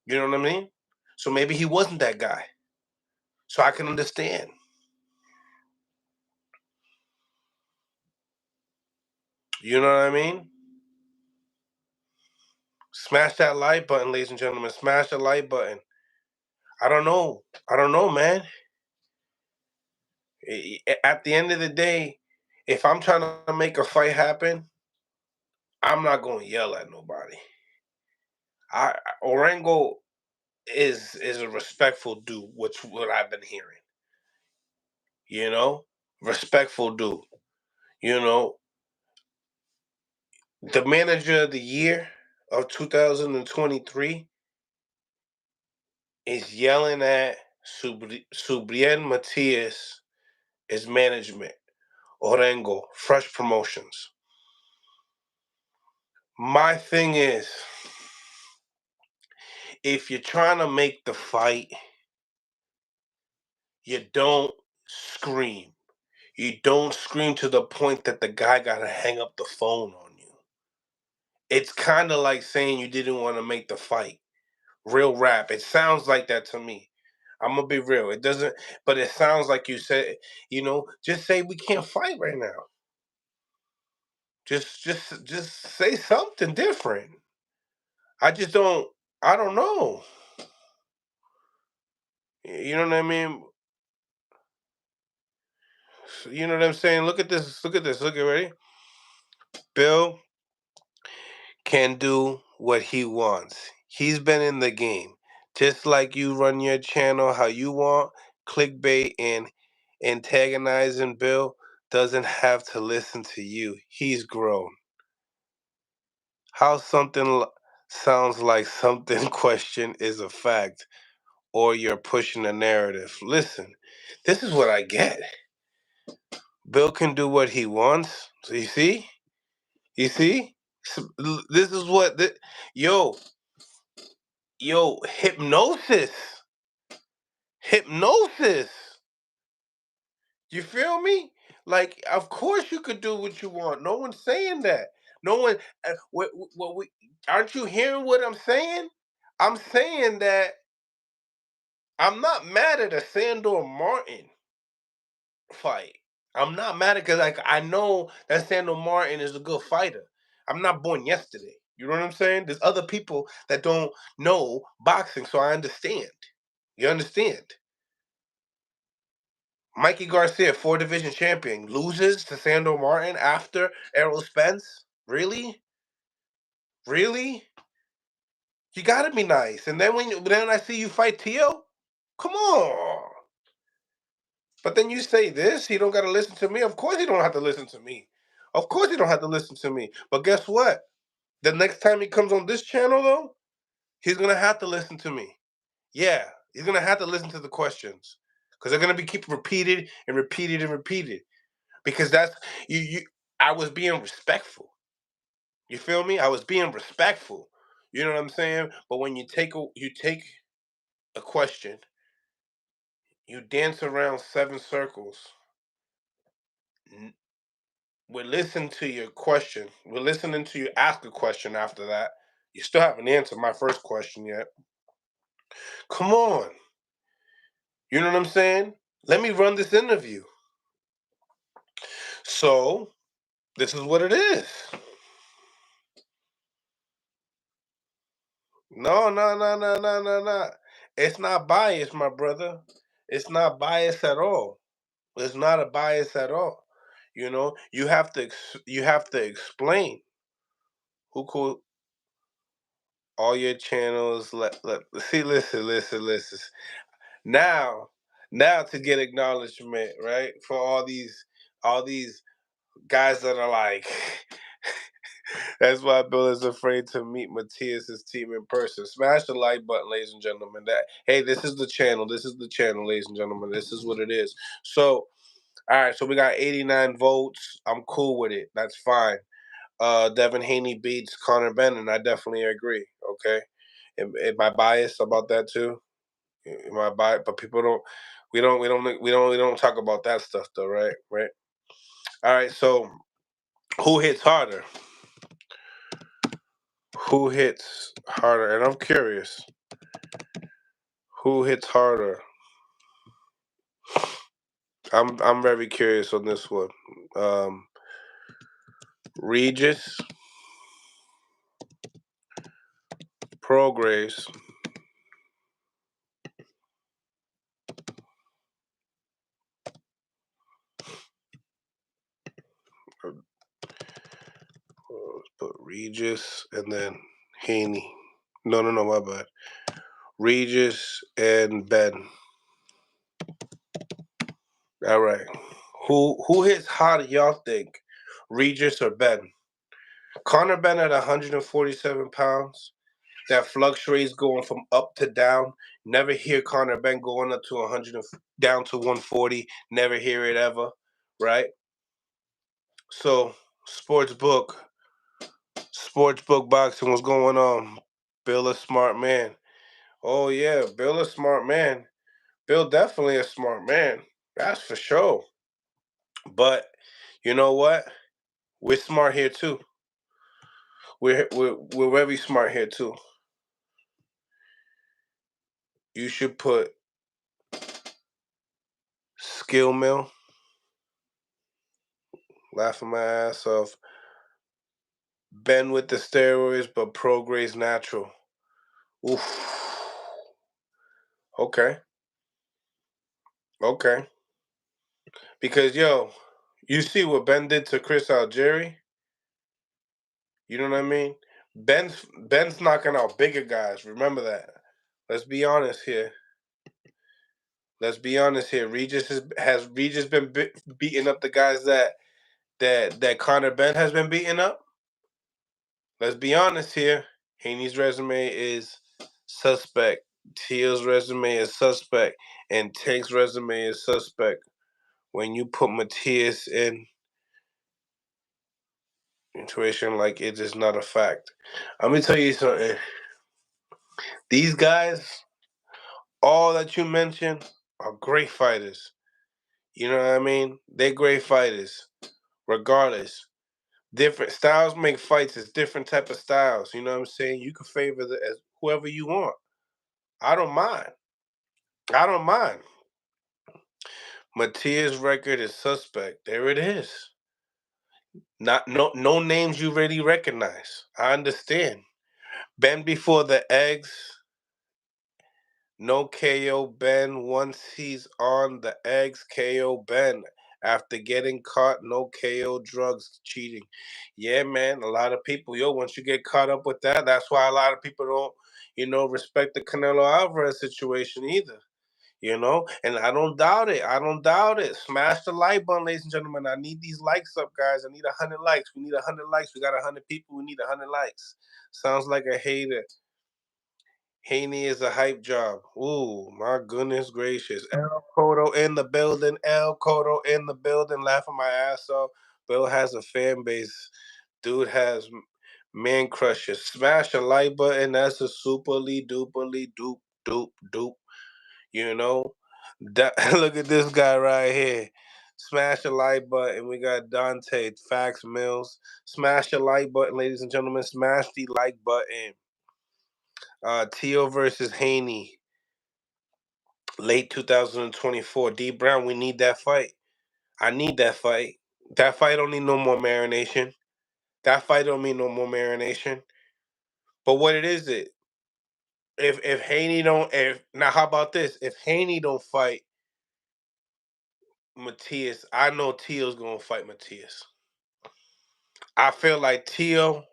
You know what I mean? So maybe he wasn't that guy. So I can understand. You know what I mean? Smash that like button, ladies and gentlemen. Smash the like button. I don't know. I don't know, man. At the end of the day, if I'm trying to make a fight happen, I'm not going to yell at nobody. Orengo is a respectful dude, which what I've been hearing. You know, respectful dude. You know, the manager of the year of 2023 is yelling at Subriel Matias, his management, Orengo, Fresh Promotions. My thing is, if you're trying to make the fight, you don't scream. You don't scream to the point that the guy got to hang up the phone on you. It's kind of like saying you didn't want to make the fight. Real rap. It sounds like that to me. I'm gonna be real. It doesn't, but it sounds like you said, just say we can't fight right now. Just say something different. I just don't. I don't know. You know what I mean? You know what I'm saying? Look at this. Look at this. Look at ready. Bill can do what he wants. He's been in the game. Just like you run your channel how you want, clickbait and antagonizing Bill doesn't have to listen to you. He's grown. How sounds like something question is a fact or you're pushing a narrative. Listen, this is what I get. Bill can do what he wants. So you see? You see? This is what yo, hypnosis. Hypnosis. You feel me? Like, of course you could do what you want. No one's saying that. No one. What we aren't you hearing what I'm saying? I'm saying that I'm not mad at a Sandor Martin fight. I'm not mad at because like I know that Sandor Martin is a good fighter. I'm not born yesterday. You know what I'm saying? There's other people that don't know boxing, so I understand. You understand? Mikey Garcia, 4 division champion, loses to Sandor Martin after Errol Spence. Really? Really? You gotta be nice. And then I see you fight Tio. Come on. But then you say this, he don't gotta listen to me. Of course he don't have to listen to me. Of course he don't have to listen to me. But guess what? The next time he comes on this channel though, he's gonna have to listen to me. Yeah, he's gonna have to listen to the questions. Because they're gonna be keep repeated and repeated and repeated. Because that's you I was being respectful. You feel me? I was being respectful. You know what I'm saying? But when you take a question, you dance around 7 circles. We're listening to your question. We're listening to you ask a question after that. You still haven't answered my first question yet. Come on. You know what I'm saying? Let me run this interview. So, this is what it is. No, no, no, no, no, no, no. It's not biased, my brother. It's not biased at all. It's not a bias at all. You know, you have to explain who could all your channels. See, listen. Now, now to get acknowledgement, right? For all these guys that are like, that's why Bill is afraid to meet Matias's team in person. Smash the like button, ladies and gentlemen. That hey, this is the channel. This is the channel, ladies and gentlemen. This is what it is. So, all right, so we got 89 votes. I'm cool with it. That's fine. Devin Haney beats Conor Benn, and I definitely agree. Okay, am I biased about that too? Am I biased? But people don't. We don't talk about that stuff though, right? Right. All right. So who hits harder? Who hits harder? And I'm curious. Who hits harder? I'm very curious on this one. Um, Regis, Progress, put Regis and then Haney. No, my bad. Regis and Ben. All right. Who hits harder, y'all think? Regis or Ben? Conor Benn at 147 pounds. That fluctuates going from up to down. Never hear Conor Benn going up to 100 down to 140. Never hear it ever. Right? So, sportsbook boxing, what's going on? Bill a smart man. Oh yeah, Bill a smart man. Bill definitely a smart man. That's for sure. But you know what? We're smart here too. We're very smart here too. You should put skill mill, laughing my ass off. Ben with the steroids, but Progray's natural. Oof. Okay. Okay. Because you see what Ben did to Chris Algieri? You know what I mean? Ben's knocking out bigger guys. Remember that. Let's be honest here. Let's be honest here. Has Regis been beating up the guys that Conor Benn has been beating up? Let's be honest here. Haney's resume is suspect. Teal's resume is suspect, and Tank's resume is suspect. When you put Matias in situation like it is not a fact. Let me tell you something. These guys, all that you mentioned, are great fighters. You know what I mean? They're great fighters, regardless. Different styles make fights. It's different type of styles. You know what I'm saying? You can favor as whoever you want. I don't mind. I don't mind. Matias' record is suspect. There it is. Not no names you really recognize. I understand. Ben before the eggs. No KO Ben. Once he's on the eggs, KO Ben. After getting caught, no KO drugs, cheating. Yeah, man. A lot of people, once you get caught up with that, that's why a lot of people don't, respect the Canelo Alvarez situation either. And I don't doubt it. I don't doubt it. Smash the like button, ladies and gentlemen. I need these likes up, guys. I need 100 likes. We need 100 likes. We got 100 people. We need 100 likes. Sounds like a hater. Haney is a hype job. Ooh, my goodness gracious. El Cotto in the building. El Cotto in the building. Laughing my ass off. Bill has a fan base. Dude has man crushes. Smash a like button. That's a superly duperly doop doop doop. You know? Look at this guy right here. Smash the like button. We got Dante Fax Mills. Smash the like button, ladies and gentlemen. Smash the like button. Teo versus Haney, late 2024. D Brown, we need that fight. I need that fight. That fight don't need no more marination. That fight don't need no more marination. But what it is, if Haney don't, if now how about this? If Haney don't fight Matias, I know Teo's gonna fight Matias. I feel like Teo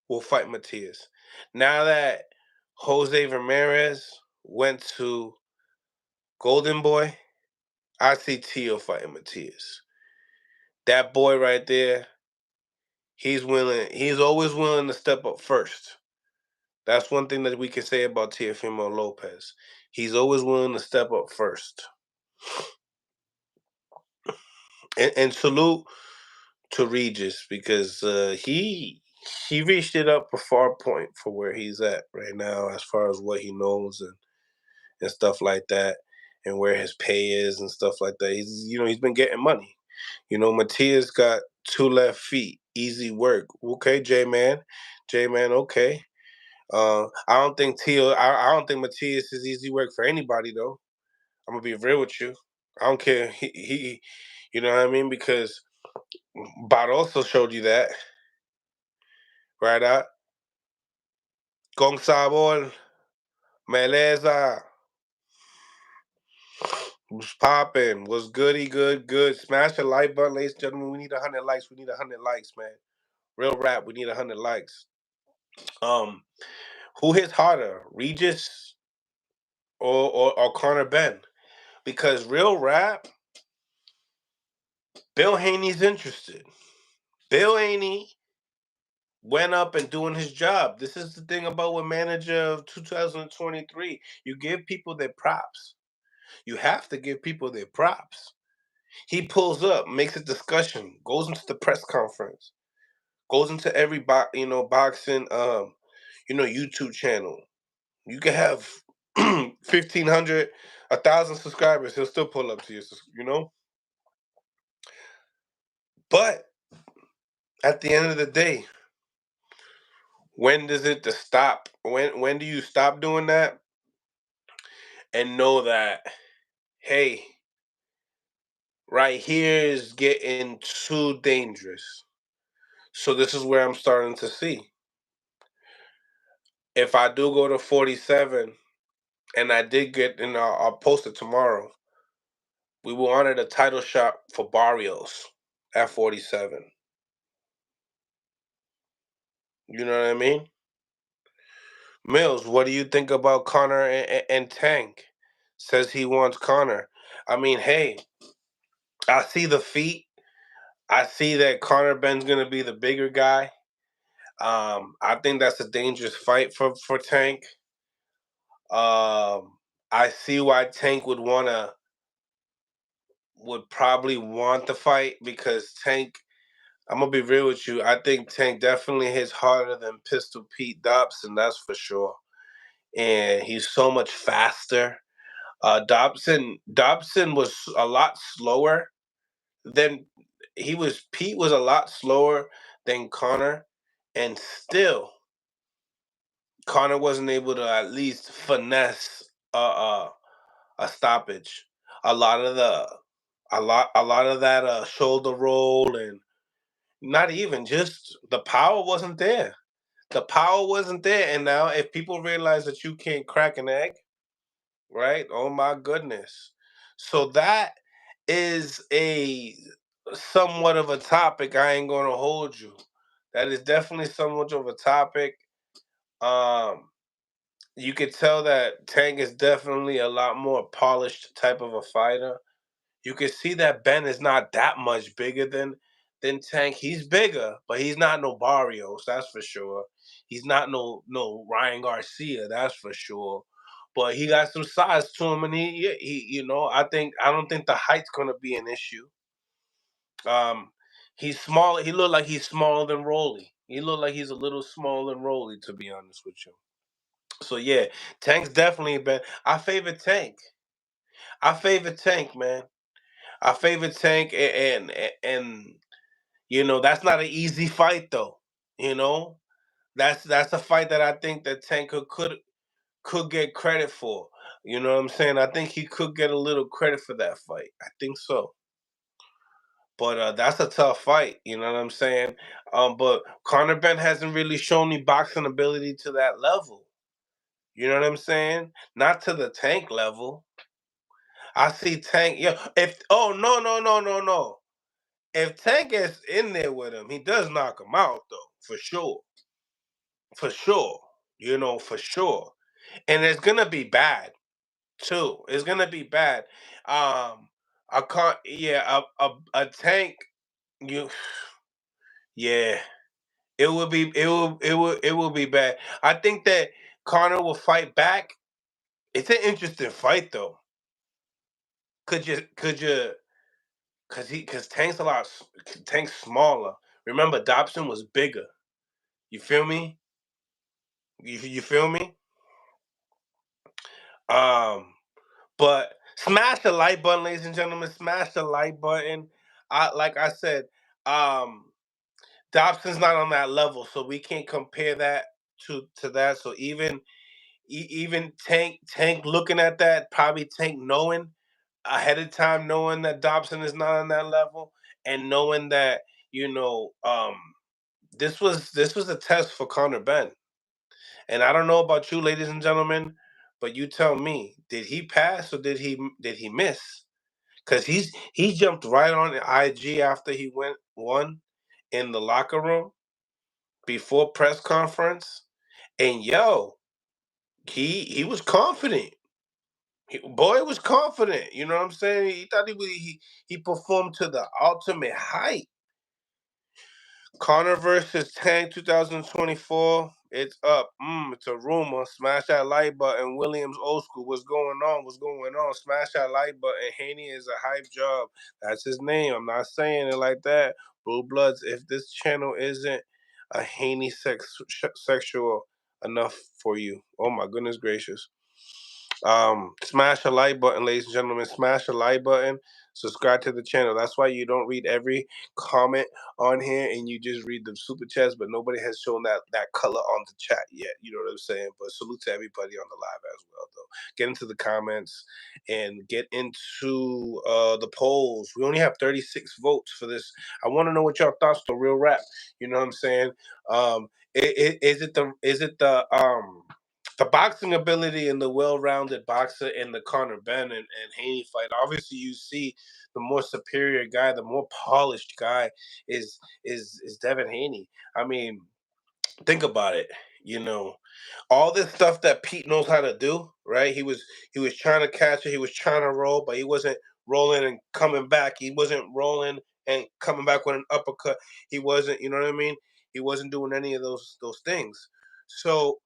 will fight Matias. Now that Jose Ramirez went to Golden Boy, I see Teo fighting Matias. That boy right there, he's willing. He's always willing to step up first. That's one thing that we can say about Teofimo Lopez. He's always willing to step up first. And salute to Regis because he reached it up a far point for where he's at right now as far as what he knows and stuff like that, and where his pay is and stuff like that. He's been getting money. Matias got two left feet, easy work. Okay, J Man, okay. I don't think I don't think Matias is easy work for anybody though. I'm gonna be real with you. I don't care. You know what I mean? Because Bot also showed you that, right? Out. Con sabor, meleza, was popping, was goody, good. Smash the like button, ladies and gentlemen. We need 100 likes. We need 100 likes, man. Real rap. We need 100 likes. Um, who hits harder, Regis or Conor Benn? Because real rap, Bill Haney's interested. Bill Haney went up and doing his job. This is the thing about what manager of 2023. You give people their props. You have to give people their props. He pulls up, makes a discussion, goes into the press conference, goes into every boxing YouTube channel. You can have 1,500, 1,000 subscribers. He'll still pull up to you. But at the end of the day, when does it to stop? When do you stop doing that and know that, hey, right here is getting too dangerous. So this is where I'm starting to see. If I do go to 47, and I did get, and I'll post it tomorrow. We wanted a title shot for Barrios at 47. You know what I mean? Mills, what do you think about Conor and Tank? Says he wants Conor. I mean, hey, I see the feet. I see that Conor Benn's gonna be the bigger guy. I think that's a dangerous fight for Tank. I see why Tank would probably want the fight because Tank. I'm gonna be real with you. I think Tank definitely hits harder than Pistol Pete Dobson. That's for sure. And he's so much faster. Dobson was a lot slower than Pete was a lot slower than Conor, and still Conor wasn't able to at least finesse a stoppage. A lot of the a lot of that shoulder roll and not even just the power wasn't there. The power wasn't there, and now if people realize that you can't crack an egg, right? Oh my goodness. So that is a somewhat of a topic. I ain't gonna hold you. That is definitely somewhat of a topic. Um, you could tell that Tank is definitely a lot more polished type of a fighter. You can see that Ben is not that much bigger than Tank. He's bigger, but he's not no Barrios, that's for sure. He's not no Ryan Garcia, that's for sure. But he got some size to him, and he I don't think the height's gonna be an issue. Um, he's small. He looked like he's smaller than Rolly. He looked like he's a little smaller than Rolly, to be honest with you. So yeah, Tank's definitely been. I favor Tank. I favor Tank, man. I favor Tank, and that's not an easy fight though. You know, that's a fight that I think that Tank could get credit for. You know what I'm saying? I think he could get a little credit for that fight. I think so. But that's a tough fight. You know what I'm saying? But Conor Benn hasn't really shown me boxing ability to that level. You know what I'm saying? Not to the Tank level. I see Tank. Yeah. If no. If Tank is in there with him, he does knock him out though, for sure. For sure. For sure. And it's gonna be bad too. It's gonna be bad. I can't a Tank you yeah. It will be bad. I think that Connor will fight back. It's an interesting fight though. Could you because Tank's smaller. Remember, Dobson was bigger. You feel me? You feel me? Um, but smash the like button, ladies and gentlemen. Smash the like button. Like I said, um, Dobson's not on that level, so we can't compare that to that. So even Tank looking at that, probably Tank knowing ahead of time, knowing that Dobson is not on that level, and knowing that you know um this was a test for Conor Benn. And I don't know about you, ladies and gentlemen, but you tell me, did he pass or did he miss? Because he jumped right on IG after he won in the locker room before press conference, and he was confident. Boy was confident. You know what I'm saying? He thought he performed to the ultimate height. Connor versus Tank 2024. It's up. It's a rumor. Smash that like button. Williams old school. What's going on? What's going on? Smash that like button. Haney is a hype job. That's his name. I'm not saying it like that. Blue Bloods, if this channel isn't a Haney sexual enough for you. Oh my goodness gracious. Smash the like button, ladies and gentlemen. Smash the like button. Subscribe to the channel. That's why you don't read every comment on here, and you just read the super chats. But nobody has shown that color on the chat yet. You know what I'm saying? But salute to everybody on the live as well, though. Get into the comments and get into the polls. We only have 36 votes for this. I want to know what y'all thoughts. The real rap. You know what I'm saying? Is it the the boxing ability and the well-rounded boxer in the Conor Benn and Haney fight. Obviously, you see the more superior guy, the more polished guy is Devin Haney. I mean, think about it. You know, all this stuff that Pete knows how to do, right? He was trying to catch it, he was trying to roll, but he wasn't rolling and coming back. He wasn't rolling and coming back with an uppercut. He wasn't, you know what I mean? He wasn't doing any of those things. So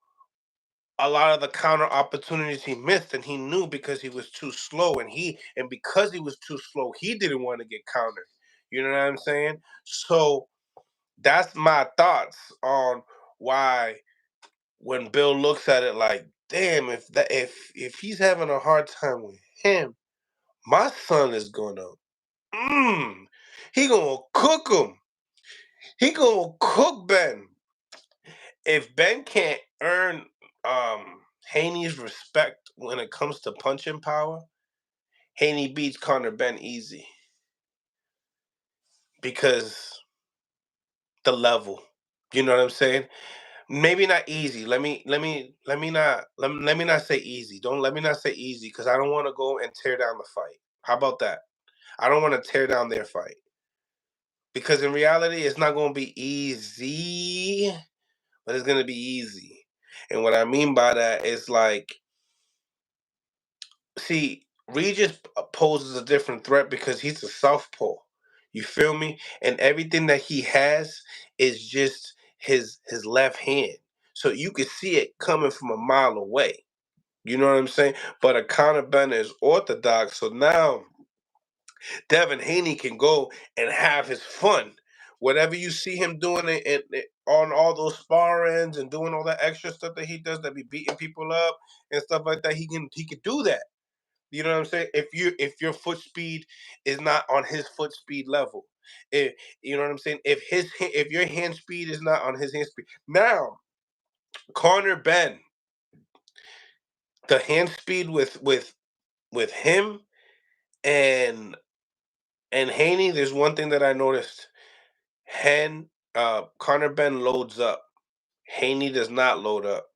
a lot of the counter opportunities he missed, and he knew because he was too slow, and because he was too slow, he didn't want to get countered. You know what I'm saying? So that's my thoughts on why when Bill looks at it like, damn, if he's having a hard time with him, my son is gonna, he gonna cook him. He gonna cook Ben. If Ben can't earn Haney's respect when it comes to punching power, Haney beats Conor Benn easy because the level. You know what I'm saying? Maybe not easy. Let me not say easy. Don't let me not say easy because I don't want to go and tear down the fight. How about that? I don't want to tear down their fight because in reality, it's not going to be easy, but it's going to be easy. And what I mean by that is like, see, Regis poses a different threat because he's a southpaw. You feel me? And everything that he has is just his left hand. So you can see it coming from a mile away. You know what I'm saying? But a Conor Benn is orthodox, so now Devin Haney can go and have his fun. Whatever you see him doing on all those sparrings and doing all that extra stuff that he does, that be beating people up and stuff like that, he can do that. You know what I'm saying? If your foot speed is not on his foot speed level, if you know what I'm saying, if your hand speed is not on his hand speed. Now, Conor Benn, the hand speed with him and Haney, there's one thing that I noticed. Conor Benn loads up. Haney does not load up.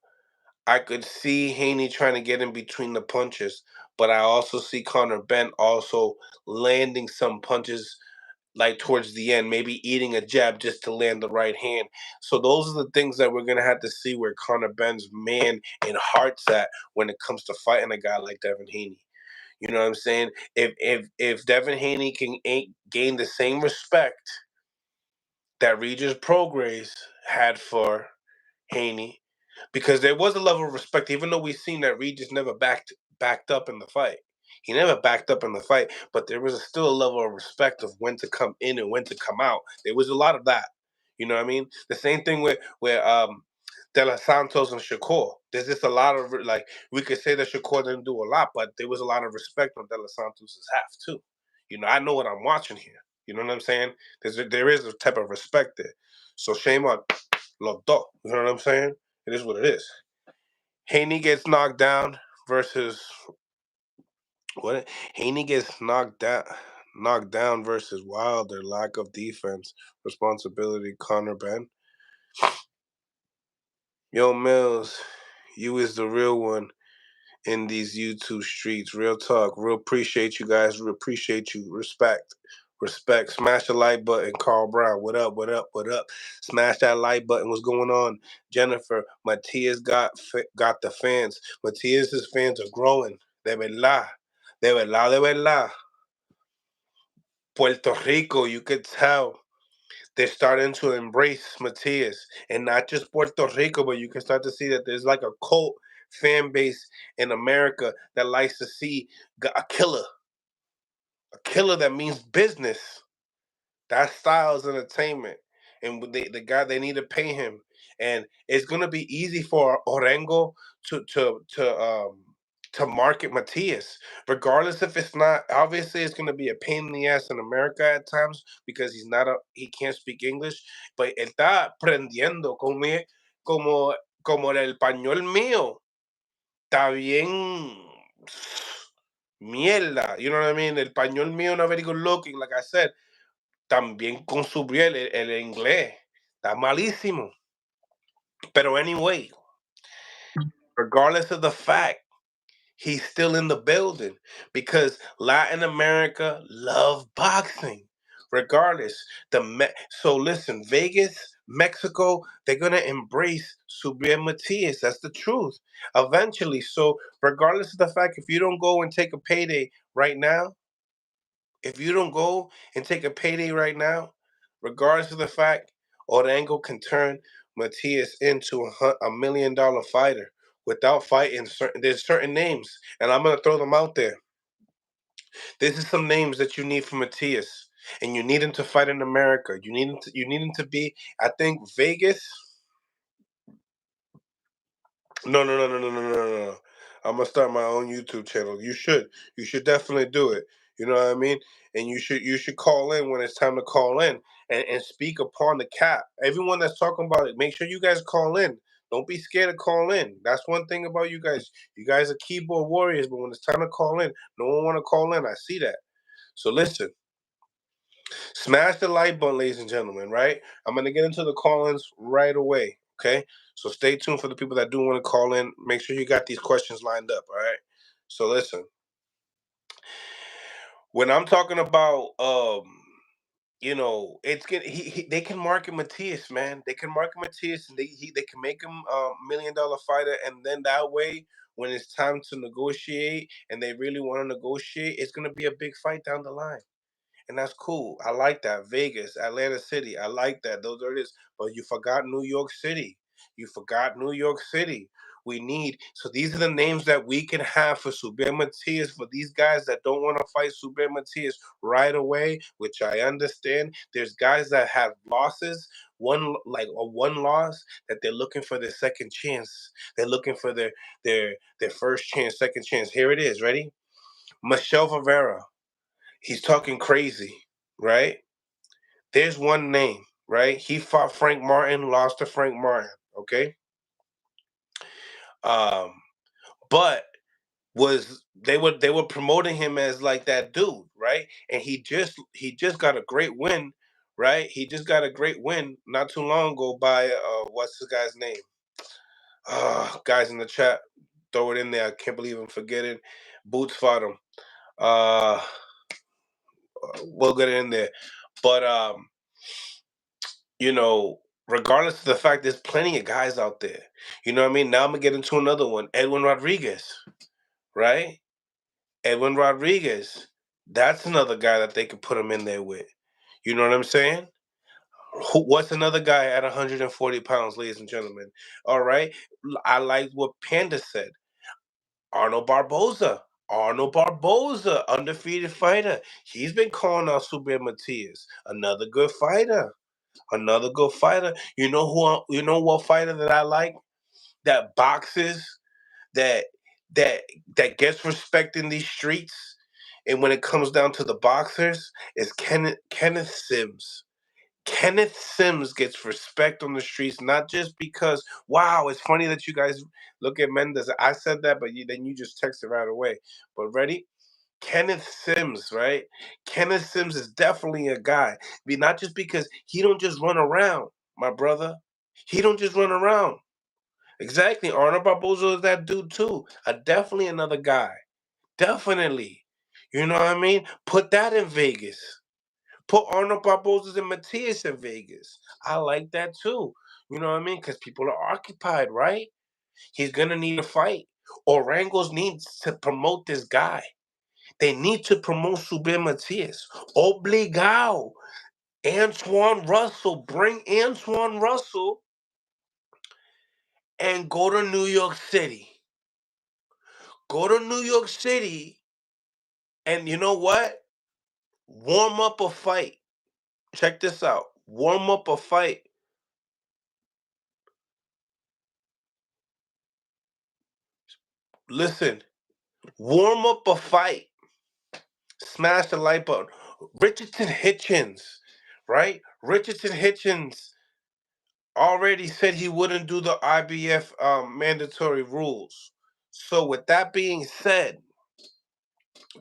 I could see Haney trying to get in between the punches, but I also see Conor Benn also landing some punches like towards the end, maybe eating a jab just to land the right hand. So those are the things that we're gonna have to see where Conor Benn's man and heart's at when it comes to fighting a guy like Devin Haney. You know what I'm saying? If Devin Haney can gain the same respect that Regis Prograis had for Haney, because there was a level of respect, even though we've seen that Regis never backed up in the fight. He never backed up in the fight, but there was still a level of respect of when to come in and when to come out. There was a lot of that. You know what I mean? The same thing with De Los Santos and Shakur. There's just a lot of like, we could say that Shakur didn't do a lot, but there was a lot of respect on De Los Santos's half too. You know, I know what I'm watching here. You know what I'm saying? There is a type of respect there. So shame on Lodo. You know what I'm saying? It is what it is. Haney gets knocked down versus what? Haney gets knocked down versus Wilder. Lack of defense, responsibility. Conor Benn. Yo, Mills, you is the real one in these YouTube streets. Real talk. Real appreciate you guys. Real appreciate you. Respect. Respect. Smash the like button. Carl Brown. What up? What up? What up? Smash that like button. What's going on? Jennifer. Matias got the fans. Matias's fans are growing. De verdad. De verdad. De verdad. Puerto Rico, you could tell they're starting to embrace Matias, and not just Puerto Rico, but you can start to see that there's like a cult fan base in America that likes to see a killer that means business. That style is entertainment, and the guy, they need to pay him, and it's gonna be easy for Orengo to to to um to market Matias, regardless if it's not. Obviously, it's gonna be a pain in the ass in America at times because he can't speak English, but él está aprendiendo como el español mío. Está bien mierda. You know what I mean? El español mío not very good looking, like I said. También con Subriel, el inglés. Está malísimo. Pero anyway, regardless of the fact he's still in the building because Latin America love boxing. Regardless, so listen, Vegas, Mexico, they're gonna embrace Subriel Matias. That's the truth. Eventually, so regardless of the fact, if you don't go and take a payday right now, if you don't go and take a payday right now, regardless of the fact, Orango can turn Matias into $1 million fighter without fighting certain. There's certain names, and I'm gonna throw them out there. This is some names that you need for Matias, and you need him to fight in America. You need him to. You need him to be. I think Vegas. No, no, no, no, no, no, no, no, no. I'm gonna start my own YouTube channel. You should. You should definitely do it. You know what I mean? And you should call in when it's time to call in and speak upon the cap. Everyone that's talking about it, make sure you guys call in. Don't be scared to call in. That's one thing about you guys. You guys are keyboard warriors, but when it's time to call in, no one want to call in. I see that. So listen, smash the like button, ladies and gentlemen, right? I'm going to get into the call-ins right away, okay? So stay tuned for the people that do want to call in. Make sure you got these questions lined up, all right? So listen, when I'm talking about it's good. They can market Matias, man. They can market Matias, and they can make him $1 million fighter, and then that way, when it's time to negotiate, and they really want to negotiate, it's gonna be a big fight down the line. And that's cool. I like that. Vegas, Atlanta City. I like that. Those are it is. But you forgot New York City. You forgot New York City. We need so these are the names that we can have for Subriel Matias for these guys that don't want to fight Subriel Matias right away, which I understand. There's guys that have losses, one loss that they're looking for their second chance. They're looking for their first chance, second chance. Here it is. Ready? Michelle Rivera. He's talking crazy, right? There's one name, right? He fought Frank Martin, lost to Frank Martin, okay? Um, but was they were promoting him as like that dude, right? And he just got a great win, right? He just got a great win not too long ago by what's the guy's name? Guys in the chat, throw it in there. I can't believe I'm forgetting. Boots fought him. Uh, we'll get it in there. But you know, regardless of the fact there's plenty of guys out there. You know what I mean? Now I'm gonna get into another one. Edwin Rodriguez, right? Edwin Rodriguez. That's another guy that they could put him in there with. You know what I'm saying? What's another guy at 140 pounds, ladies and gentlemen? All right. I like what Panda said. Arnold Barboza. Arnold Barboza, undefeated fighter. He's been calling out Subriel Matias. Another good fighter. Another good fighter. You know what fighter that I like? That boxes, that that that gets respect in these streets. And when it comes down to the boxers, is Kenneth Sims. Kenneth Sims gets respect on the streets, not just because, wow, it's funny that you guys look at Mendes. I said that, but then you just texted right away. But ready? Kenneth Sims, right? Kenneth Sims is definitely a guy. Not just because he don't just run around, my brother. He don't just run around. Exactly. Arnold Barboza is that dude too. Definitely another guy. Definitely. You know what I mean? Put that in Vegas. Put Arnold Barboza and Matias in Vegas. I like that too. You know what I mean? Because people are occupied, right? He's gonna need a fight. Orangos needs to promote this guy. They need to promote Subriel Matias. Obligado. Antoine Russell. Bring Antoine Russell and go to New York City. Go to New York City and you know what? Warm up a fight. Check this out. Warm up a fight. Listen. Warm up a fight. Smash the like button. Richardson Hitchens, right? Richardson Hitchens already said he wouldn't do the IBF mandatory rules. So with that being said,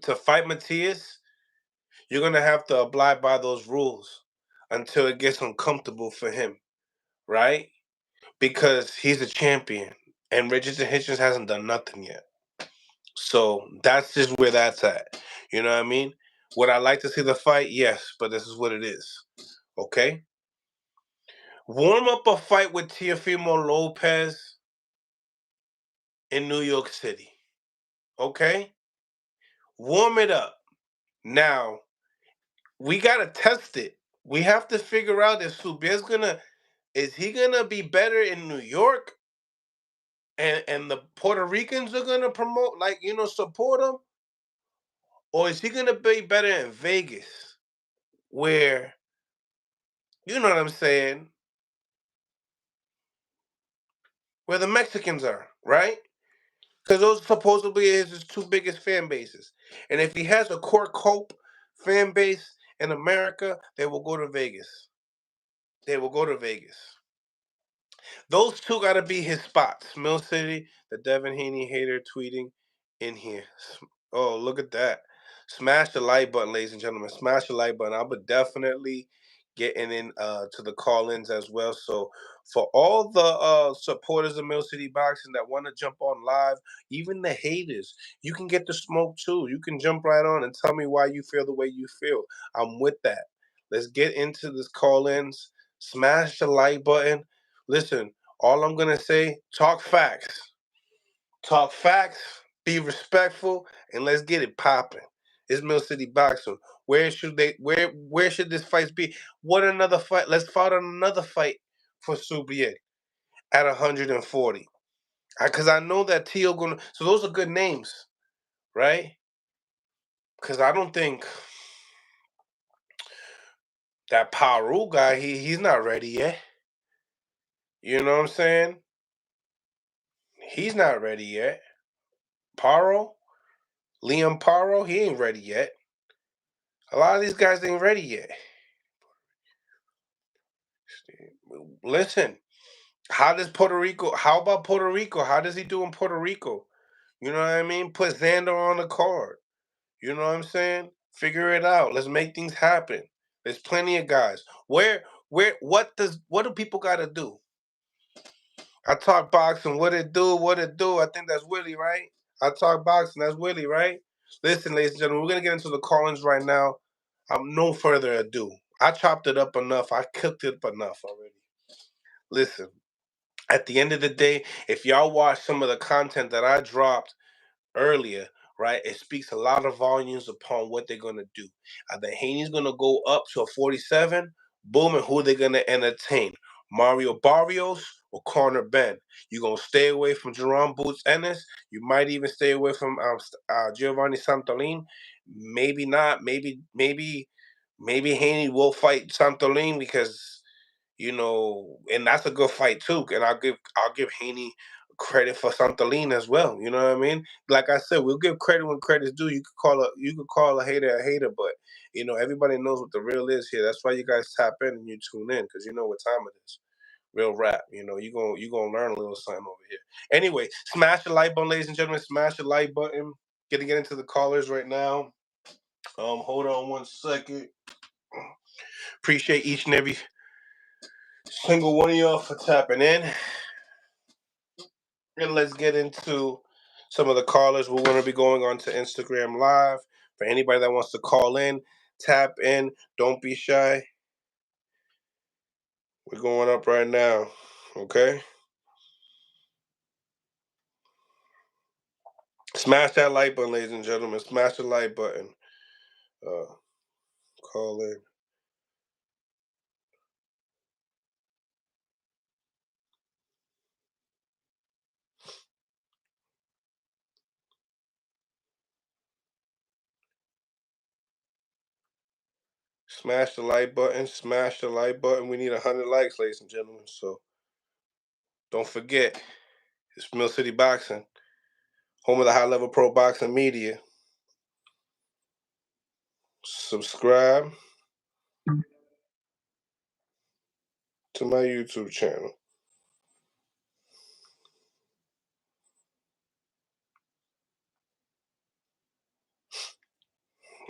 to fight Matias, you're gonna have to abide by those rules until it gets uncomfortable for him, right? Because he's a champion. and Richardson Hitchens hasn't done nothing yet. So that's just where that's at. You know what I mean? Would I like to see the fight? Yes, but this is what it is. Okay? Warm up a fight with Teofimo Lopez in New York City. Okay? Warm it up. Now, we gotta test it. We have to figure out if is he gonna be better in New York and the Puerto Ricans are gonna promote, like, support him? Or is he gonna be better in Vegas? Where, you know what I'm saying, where the Mexicans are, right? Because those supposedly is his two biggest fan bases. And if he has a core Cope fan base in America, they will go to Vegas. They will go to Vegas. Those two got to be his spots. Mill City, the Devin Haney hater tweeting in here. Oh, look at that. Smash the like button, ladies and gentlemen. Smash the like button. I would definitely getting in to the call-ins as well. So for all the supporters of Mill City Boxing that want to jump on live, even the haters, you can get the smoke too. You can jump right on and tell me why you feel the way you feel. I'm with that. Let's get into this call-ins. Smash the like button. Listen, all I'm gonna say, talk facts. Talk facts, be respectful, and let's get it popping. It's Mill City Boxing. Where should this fight be? What another fight? Let's fight on another fight for Subriel at 140. Because I know that Tio gonna. So those are good names, right? Because I don't think that Paru guy. He's not ready yet. You know what I'm saying? He's not ready yet. Paro, Liam Paro, he ain't ready yet. A lot of these guys ain't ready yet. Listen, how about Puerto Rico? How does he do in Puerto Rico? You know what I mean? Put Xander on the card. You know what I'm saying? Figure it out. Let's make things happen. There's plenty of guys. What do people gotta do? I talk boxing, what it do? I think that's Willie, right? I talk boxing, that's Willie, right? Listen, ladies and gentlemen, we're gonna get into the call-ins right now. No further ado. I chopped it up enough. I cooked it up enough already. Listen, at the end of the day, if y'all watch some of the content that I dropped earlier, right, it speaks a lot of volumes upon what they're gonna do. Either Haney's gonna go up to a 47, boom, and who they're gonna entertain. Mario Barrios or Conor Benn. You're gonna stay away from Jerome Boots Ennis. You might even stay away from Giovanni Santolin. Maybe not. Maybe Haney will fight Santolin because and that's a good fight too. And I'll give Haney credit for Santolin as well. You know what I mean? Like I said, we'll give credit when credit's due. You could call a hater a hater, but everybody knows what the real is here. That's why you guys tap in and you tune in because you know what time it is. Real rap. You gonna learn a little something over here. Anyway, smash the like button, ladies and gentlemen. Smash the like button. Gonna get into the callers right now. Hold on one second. Appreciate each and every single one of y'all for tapping in. And let's get into some of the callers. We're going to be going on to Instagram Live. For anybody that wants to call in, tap in. Don't be shy. We're going up right now. Okay? Smash that like button, ladies and gentlemen. Smash the like button. Call in. Smash the like button. Smash the like button. We need 100 likes, ladies and gentlemen. So don't forget, it's Mill City Boxing, home of the high level pro boxing media. Subscribe to my YouTube channel.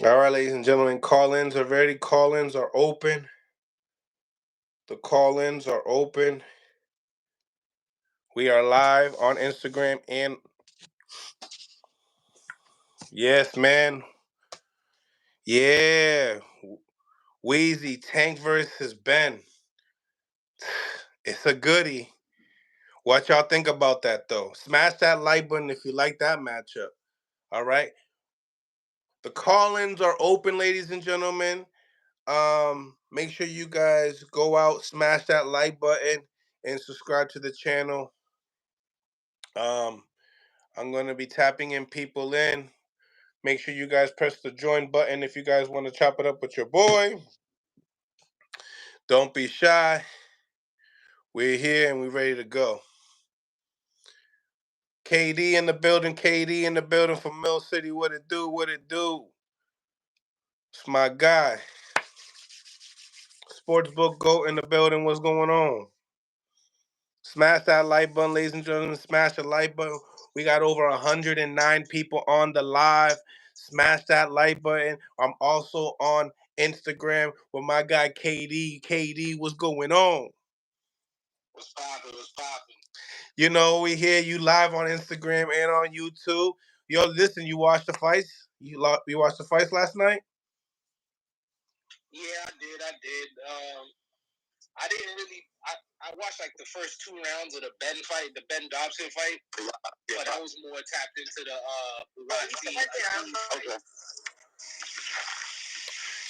All right, ladies and gentlemen, call-ins are ready. Call-ins are open. The call-ins are open. We are live on Instagram and yes, man. Yeah. Wheezy, Tank versus Ben. It's a goodie. What y'all think about that though? Smash that like button if you like that matchup. All right. The call-ins are open, ladies and gentlemen. Make sure you guys go out, smash that like button, and subscribe to the channel. I'm gonna be tapping in people in. Make sure you guys press the join button if you guys want to chop it up with your boy. Don't be shy. We're here and we're ready to go. KD in the building. KD in the building from Mill City. What it do? What it do? It's my guy. Sportsbook GOAT in the building. What's going on? Smash that like button, ladies and gentlemen. Smash the like button. We got over 109 people on the live. Smash that like button. I'm also on Instagram with my guy KD. KD, what's going on? What's poppin'? What's poppin'? You know, we hear you live on Instagram and on YouTube. Yo, listen, you watched the fights? You watched the fights last night? Yeah, I did. I didn't really. I watched like the first 2 rounds of the Ben fight, the Ben Dobson fight, but I was more tapped into the Okay.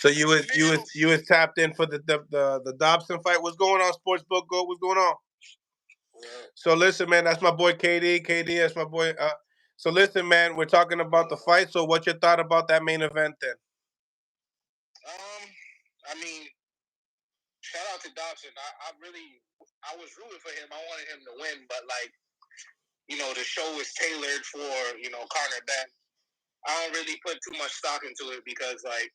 So you was tapped in for the Dobson fight. What's going on, Sportsbook GOAT? What's going on? Yeah. So listen, man, that's my boy KD. KD, that's my boy. So listen, man, we're talking about the fight. So what's your thought about that main event then? I mean, shout out to Dobson. I was rooting for him. I wanted him to win, but like, the show was tailored for, Conor Benn. I don't really put too much stock into it because, like,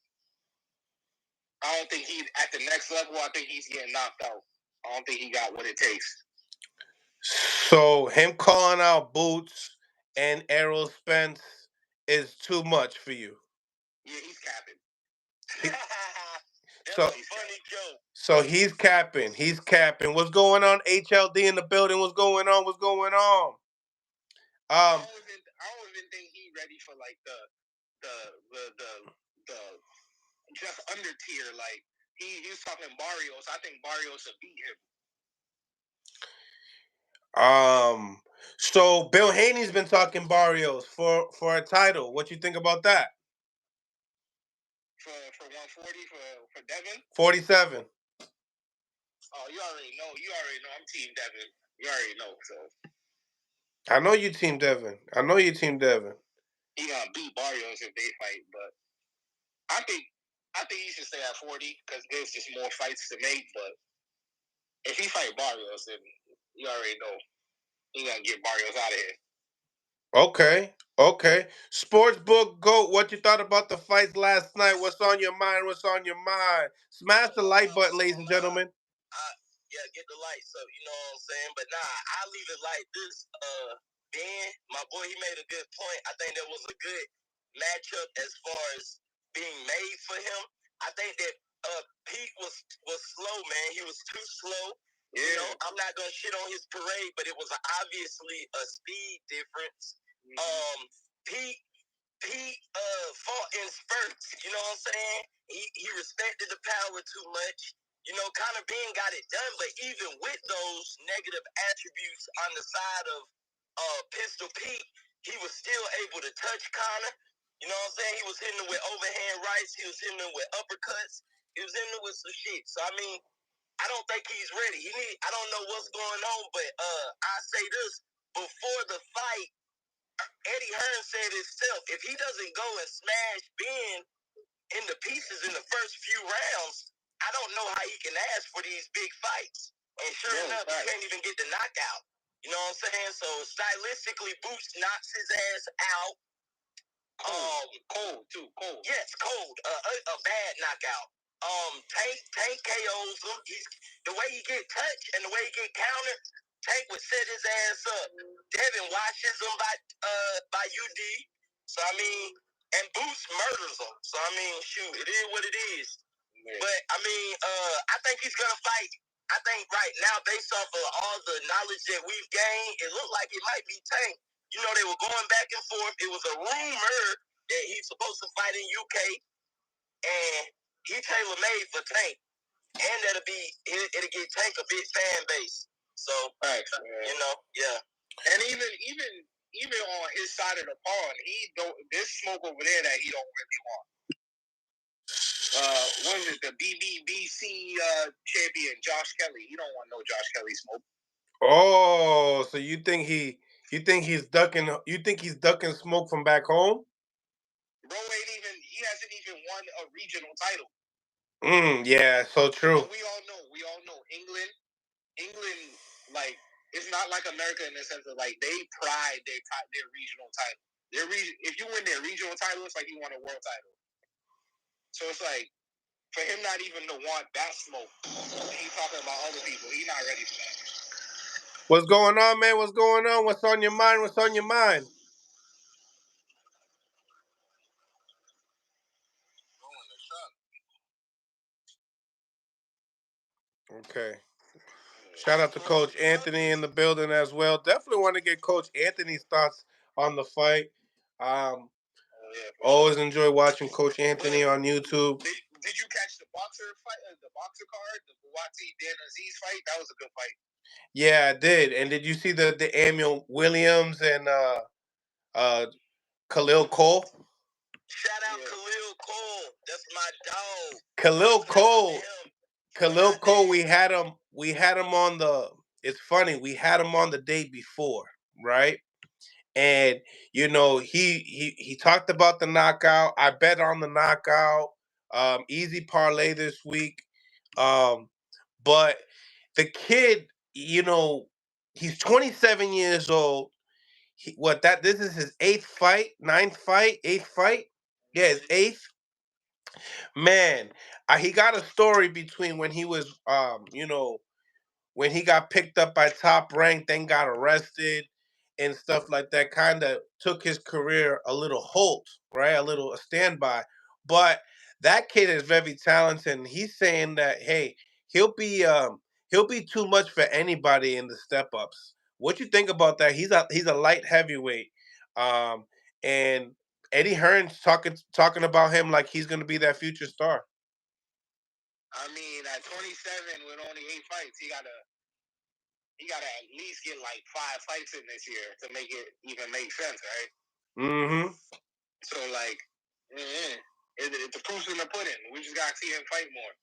I don't think he's at the next level. I think he's getting knocked out. I don't think he got what it takes. So him calling out Boots and Errol Spence is too much for you. Yeah, he's capping. So funny joke. So he's capping. He's capping. What's going on? HLD in the building. What's going on? What's going on? I don't even think he's ready for like the just under tier. Like he's talking Barrios. I think Barrios will beat him. So Bill Haney's been talking Barrios for a title. What you think about that? For 140 for Devin? 47. Oh, you already know. I'm Team Devin. You already know. So I know you Team Devin. He gonna beat Barrios if they fight, but I think he should stay at 40 because there's just more fights to make. But if he fight Barrios, then you already know he gonna get Barrios out of here. Okay. Sportsbook GOAT, what you thought about the fights last night? What's on your mind? Smash the like button, ladies and gentlemen. Yeah, get the lights up, you know what I'm saying? But I leave it like this. Ben, my boy, he made a good point. I think that was a good matchup as far as being made for him. I think that Pete was slow, man. He was too slow. Yeah. You know, I'm not gonna shit on his parade, but it was obviously a speed difference. Mm-hmm. Pete fought in spurts. You know what I'm saying? He respected the power too much. You know, Conor Benn got it done, but even with those negative attributes on the side of Pistol Pete, he was still able to touch Conor. You know what I'm saying? He was hitting him with overhand rights. He was hitting him with uppercuts. He was hitting him with some shit. So, I mean, I don't think he's ready. I don't know what's going on, but I say this. Before the fight, Eddie Hearn said himself, if he doesn't go and smash Ben in the pieces in the first few rounds, I don't know how he can ask for these big fights. And sure enough, he can't even get the knockout. You know what I'm saying? So stylistically, Boots knocks his ass out. Cold too. Cold. Yes, cold. A bad knockout. Tank KOs him. The way he get touched and the way he get countered, Tank would set his ass up. Devin watches him by UD. So I mean, and Boots murders him. So I mean, shoot, it is what it is. Yeah. But I mean, I think he's gonna fight I think right now, based off of all the knowledge that we've gained, it looked like it might be Tank. You know, they were going back and forth. It was a rumor that he's supposed to fight in UK, and he tailor made for Tank, and it'll get Tank a big fan base. So, you know, yeah. And even on his side of the pond, there's smoke over there that he don't really want. What is it? The BBBC champion, Josh Kelly. He don't want no Josh Kelly smoke. Oh, so you think he's ducking smoke from back home? Bro he hasn't even won a regional title. Yeah, so true. But we all know England, like, it's not like America in the sense of, like, they pride their regional title. If you win their regional title, it's like you won a world title. So it's like, for him not even to want that smoke, he's talking about other people. He's not ready for that. What's going on, man? What's going on? What's on your mind? What's on your mind? Okay. Shout out to Coach Anthony in the building as well. Definitely want to get Coach Anthony's thoughts on the fight. Always enjoy watching Coach Anthony on YouTube. Did you catch the boxer fight? The boxer card, the Buati Dan Aziz fight? That was a good fight. Yeah, I did. And did you see the Amil Williams and Khalil Cole? Shout out Khalil Cole. That's my dog. Khalil Cole, we had him on the, it's funny, we had him on the day before, right? And you know, he talked about the knockout. I bet on the knockout. Easy parlay this week. But the kid, you know, he's 27 years old. This is his eighth fight. Yeah, his eighth. Man, he got a story between when he was, when he got picked up by Top Rank, then got arrested and stuff like that. Kind of took his career a little halt, right? A standby. But that kid is very talented. And he's saying that, hey, he'll be too much for anybody in the step ups. What you think about that? He's a light heavyweight. And Eddie Hearn's talking about him like he's going to be that future star. I mean, at 27 with only 8 fights, he gotta at least get like 5 fights in this year to make it even make sense, right? Mm-hmm. So like, the proof's in the pudding. We just gotta see him fight more.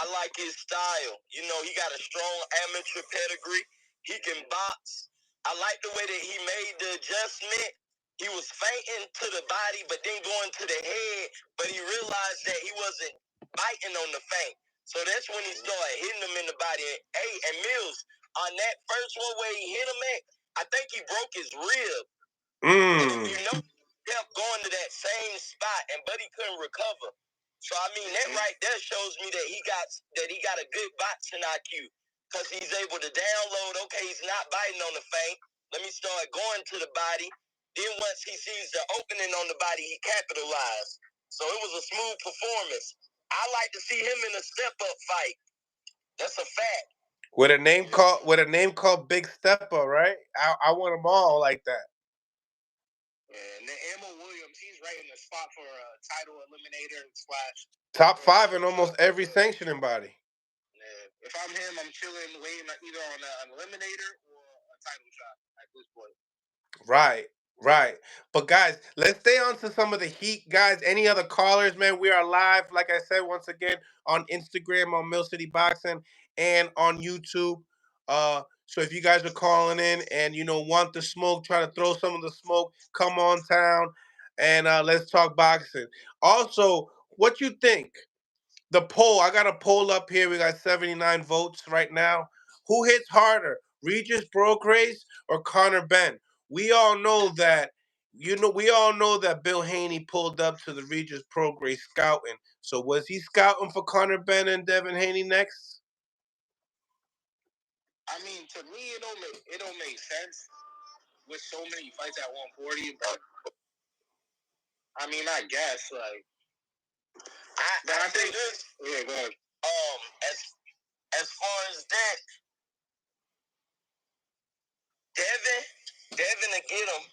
I like his style. You know, he got a strong amateur pedigree. He can box. I like the way that he made the adjustment. He was feinting to the body, but then going to the head. But he realized that he wasn't biting on the feint. So that's when he started hitting him in the body. And Mills, on that first one where he hit him at, I think he broke his rib. And you know, he kept going to that same spot, and Buddy couldn't recover. So I mean, that right there shows me that he got a good boxing IQ, because he's able to download. Okay, he's not biting on the feint. Let me start going to the body. Then once he sees the opening on the body, he capitalized. So it was a smooth performance. I like to see him in a step up fight. That's a fact. With a name called Big Stepper, right? I want them all like that. And then Amil Williams, he's right in the spot for a title eliminator / top 5 in almost every sanctioning body. Yeah. If I'm him, I'm chilling, waiting either on an eliminator or a title shot at this point. Right. But guys, let's stay on to some of the heat, guys. Any other callers, man? We are live, like I said, once again, on Instagram, on Mill City Boxing, and on YouTube. So if you guys are calling in and want the smoke, try to throw some of the smoke, come on town, and let's talk boxing. Also, what you think? The poll, I got a poll up here. We got 79 votes right now. Who hits harder, Regis Prograis or Conor Benn? We all know that, Bill Haney pulled up to the Regis Prograis scouting. So was he scouting for Conor Benn and Devin Haney next? I mean, to me, it don't make sense with so many fights at 140, but I mean, I guess, like, I think this. Yeah, go ahead. As as far as that, Devin will get him.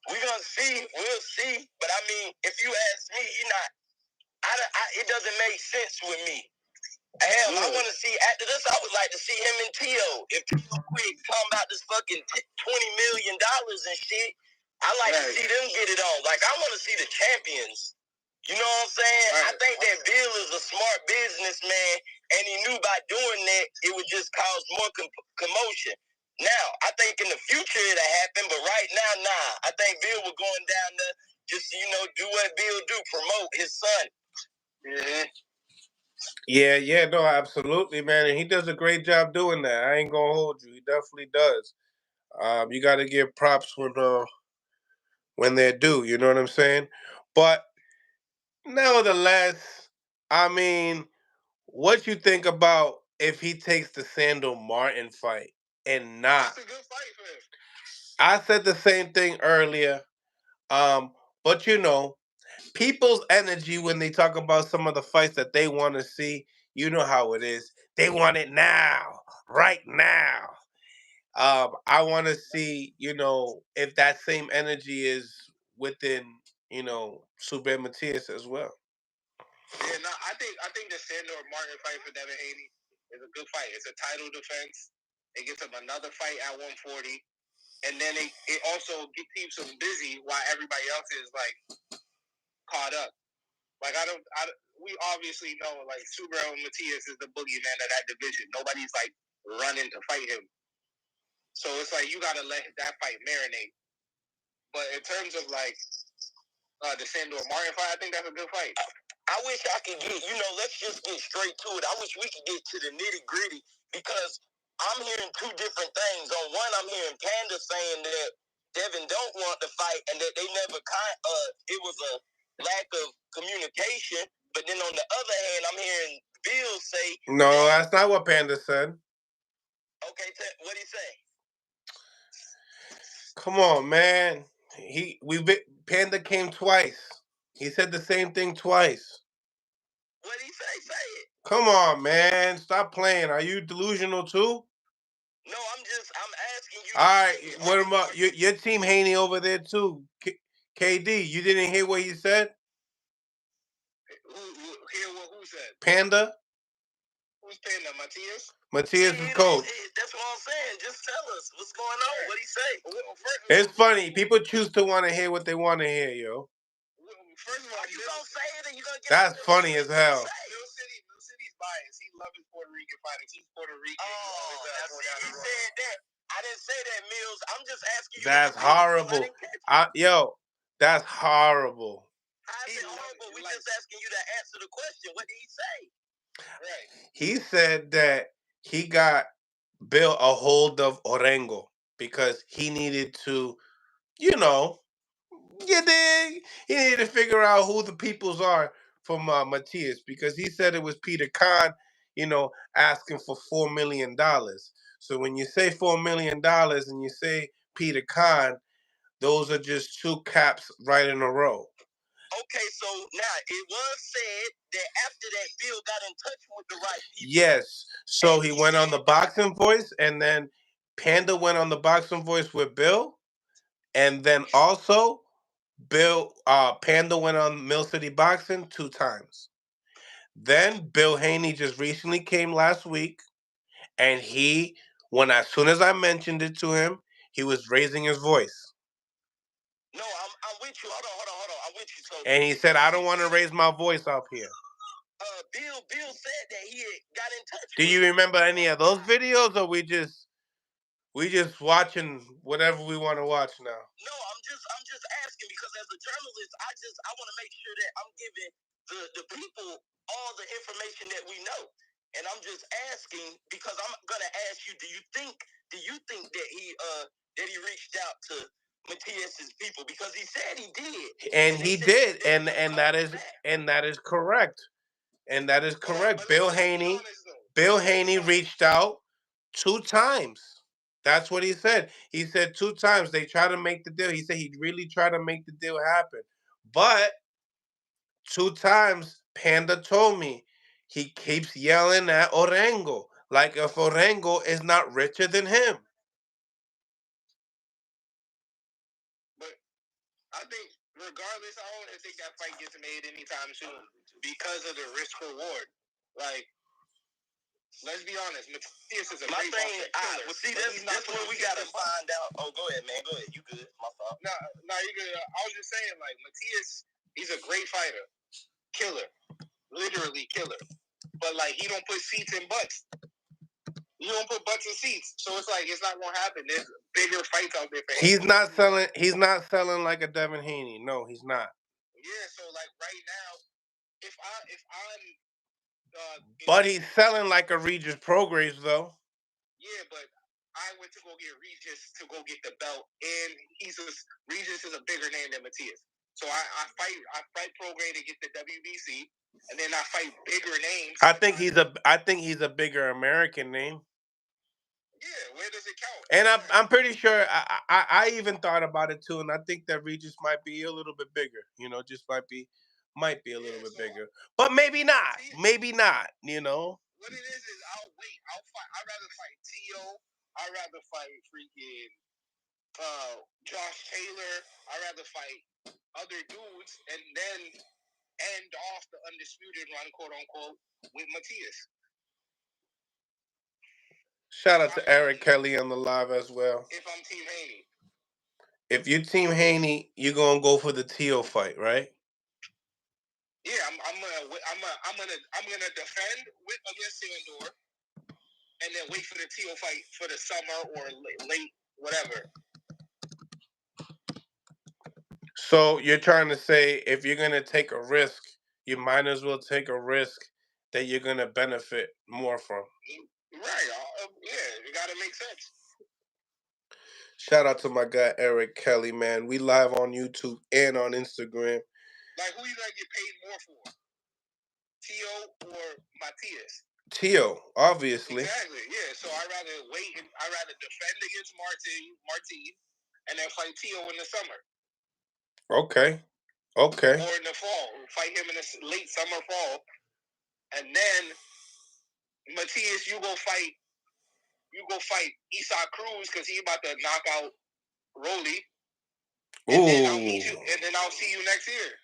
We're gonna see. We'll see. But I mean, if you ask me, it doesn't make sense with me. Hell, I want to see after this. I would like to see him and Tio. If Tio Quick talking about this fucking $20 million and shit, I like to see them get it on. Like I want to see the champions. You know what I'm saying? Right. I think that Bill is a smart businessman, and he knew by doing that it would just cause more commotion. Now, I think in the future it'll happen, but right now, nah. I think Bill was going down there just do what Bill do, promote his son. Mm-hmm. Yeah, no, absolutely, man, and he does a great job doing that. I ain't gonna hold you. He definitely does. You got to give props when they're due. You know what I'm saying? But nevertheless, I mean, what you think about if he takes the Sandor Martin fight and not? That's a good fight for him. I said the same thing earlier. But people's energy when they talk about some of the fights that they want to see, you know how it is. They want it now, right now. I want to see, if that same energy is within, Subriel Matias as well. Yeah, no, I think the Sandor Martin fight for Devin Haney is a good fight. It's a title defense. It gets him another fight at 140, and then it also keeps him busy while everybody else is like caught up. Like we obviously know like Subriel Matias is the boogeyman of that division. Nobody's like running to fight him. So it's like you gotta let that fight marinate. But in terms of like the Sandor Martin fight, I think that's a good fight. I wish I could let's just get straight to it. I wish we could get to the nitty gritty because I'm hearing two different things. On one, I'm hearing Panda saying that Devin don't want to fight and that they never it was a lack of communication. But then on the other hand, I'm hearing Bill say, no, that's not what Panda said. Okay, what'd he say? Come on, man. Panda came twice. He said the same thing twice. What'd he say? Say it. Come on, man. Stop playing. Are you delusional too? No, I'm asking you. All right, what about your team Haney over there too? KD, you didn't hear what he said? Who said? Panda? Who's Panda? Matias? Matias is coach. That's what I'm saying. Just tell us what's going on. What'd he say? It's funny. People choose to want to hear what they want to hear, yo. First of all, you gonna say it and you gonna get that's funny as hell. Mill City's biased. He loves his Puerto Rican fighters. He's Puerto Rican. He said that. I didn't say that, Mills. I'm just asking you. That's horrible. That's horrible. How's it horrible? We're just asking you to answer the question. What did he say? Right. He said that he got Bill a hold of Orengo because he needed to, he needed to figure out who the peoples are from Matias because he said it was Peter Khan, asking for $4 million. So when you say $4 million and you say Peter Khan, those are just two caps right in a row. Okay, so now it was said that after that, Bill got in touch with the right people. Yes. So he went on the Boxing Voice, and then Panda went on the Boxing Voice with Bill, and then also Panda went on Mill City Boxing 2 times. Then Bill Haney just recently came last week, and as soon as I mentioned it to him, he was raising his voice. No, I'm with you. Hold on. I'm with you. So, and he said, I don't want to raise my voice up here. Bill said that he had got in touch. Do you remember any of those videos, or we just watching whatever we want to watch now? No, I'm just asking because as a journalist, I want to make sure that I'm giving the people all the information that we know. And I'm just asking because I'm gonna ask you, do you think that he reached out to Matias's people? Because he said he did. And he did, and that is correct. And that is correct. Bill Haney reached out 2 times. That's what he said. He said 2 times they tried to make the deal. He said he really tried to make the deal happen. But 2 times, Panda told me he keeps yelling at Orengo. Like if Orengo is not richer than him. But I think, regardless, I don't think that fight gets made anytime soon because of the risk reward. Like, let's be honest, Matias is a great boxer. Well, see, that's where we gotta find out. Oh, go ahead, man. Go ahead. You good? My fault. No, you good. I was just saying, like, Matias, he's a great fighter, killer, literally killer. But like, he don't put seats in butts. You don't put butts in seats, so it's like it's not gonna happen. There's bigger fights out there for him. He's not selling. He's not selling like a Devin Haney. No, he's not. Yeah, so like right now, if I'm but he's selling like a Regis Prograis though. Yeah, but I went to go get Regis to go get the belt, and Regis is a bigger name than Matias. So I fight Prograis to get the WBC, and then I fight bigger names. I think he's a bigger American name. Yeah, where does it count? And I'm pretty sure I even thought about it too, and I think that Regis might be a little bit bigger. You know, just might be a little bit bigger, but maybe not. Maybe not. You know. What it is I'll wait. I'll fight. I'd rather fight Tio. I'd rather fight freaking Josh Taylor. I'd rather fight other dudes, and then end off the undisputed run, quote unquote, with Matias. Shout out to Eric Kelly on the live as well. If I'm Team Haney. If you Team Haney, you're gonna go for the Tio fight, right? Yeah, I'm gonna defend against Sandor, and then wait for the Tio fight for the summer or late whatever. So you're trying to say if you're gonna take a risk, you might as well take a risk that you're gonna benefit more from. Right. Yeah, it gotta make sense. Shout out to my guy Eric Kelly, man. We live on YouTube and on Instagram. Like, who you gonna get paid more for? Tio or Matias? Tio, obviously. Exactly. Yeah. So I'd rather wait. I'd rather defend against Martin, and then fight Tio in the summer. Okay. Or in the fall, fight him in the late summer, fall, and then Matias, you go fight Isaac Cruz because he about to knock out Rolly. And then I'll meet you, and then I'll see you next year.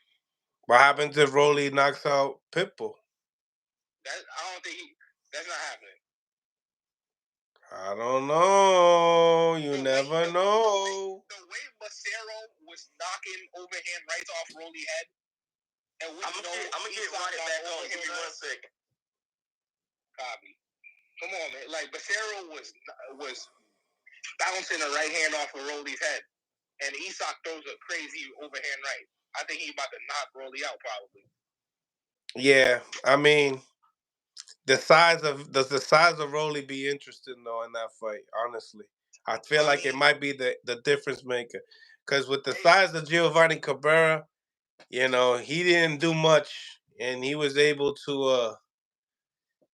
What happens if Rolly knocks out Pitbull? I don't think that's not happening. I don't know. You never know. The way Macero was knocking overhand rights off Rolly's head, and I'm gonna get right back on. Give me 1 second. Copy. Come on, man. Like, Macero was bouncing a right hand off of Rolly's head, and Isak throws a crazy overhand right. I think he's about to knock Rolly out, probably. Yeah, I mean, does the size of Rolly be interesting though in that fight? Honestly, I feel like it might be the difference maker, because with the size of Giovanni Cabrera, you know, he didn't do much, and he was able to,